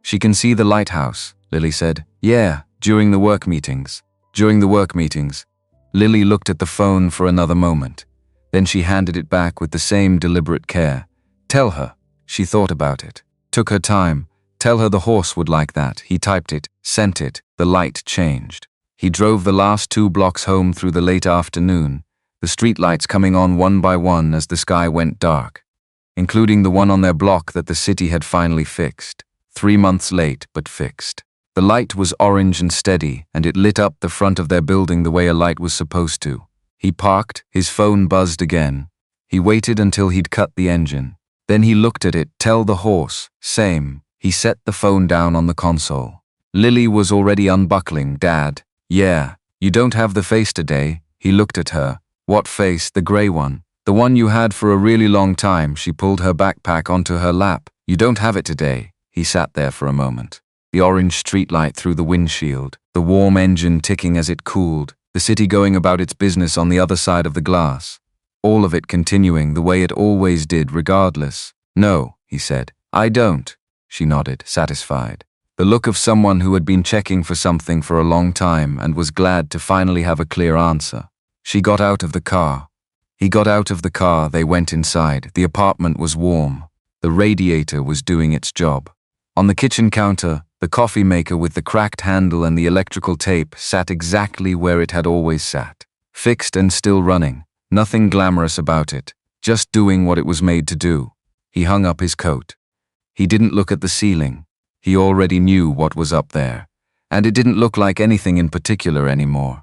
She can see the lighthouse, Lily said. Yeah, during the work meetings. During the work meetings. Lily looked at the phone for another moment. Then she handed it back with the same deliberate care. Tell her. She thought about it. Took her time. Tell her the horse would like that. He typed it, sent it. The light changed. He drove the last 2 blocks home through the late afternoon, the streetlights coming on one by one as the sky went dark, including the one on their block that the city had finally fixed. 3 months late, but fixed. The light was orange and steady, and it lit up the front of their building the way a light was supposed to. He parked, his phone buzzed again. He waited until he'd cut the engine. Then he looked at it. Tell the horse. Same. He set the phone down on the console. Lily was already unbuckling. Dad. Yeah, you don't have the face today. He looked at her. What face? The grey one. The one you had for a really long time. She pulled her backpack onto her lap. You don't have it today. He sat there for a moment. The orange streetlight through the windshield, the warm engine ticking as it cooled, the city going about its business on the other side of the glass. All of it continuing the way it always did regardless. No, he said. I don't. She nodded, satisfied. The look of someone who had been checking for something for a long time and was glad to finally have a clear answer. She got out of the car. He got out of the car. They went inside. The apartment was warm. The radiator was doing its job. On the kitchen counter, the coffee maker with the cracked handle and the electrical tape sat exactly where it had always sat. Fixed and still running. Nothing glamorous about it. Just doing what it was made to do. He hung up his coat. He didn't look at the ceiling. He already knew what was up there. And it didn't look like anything in particular anymore.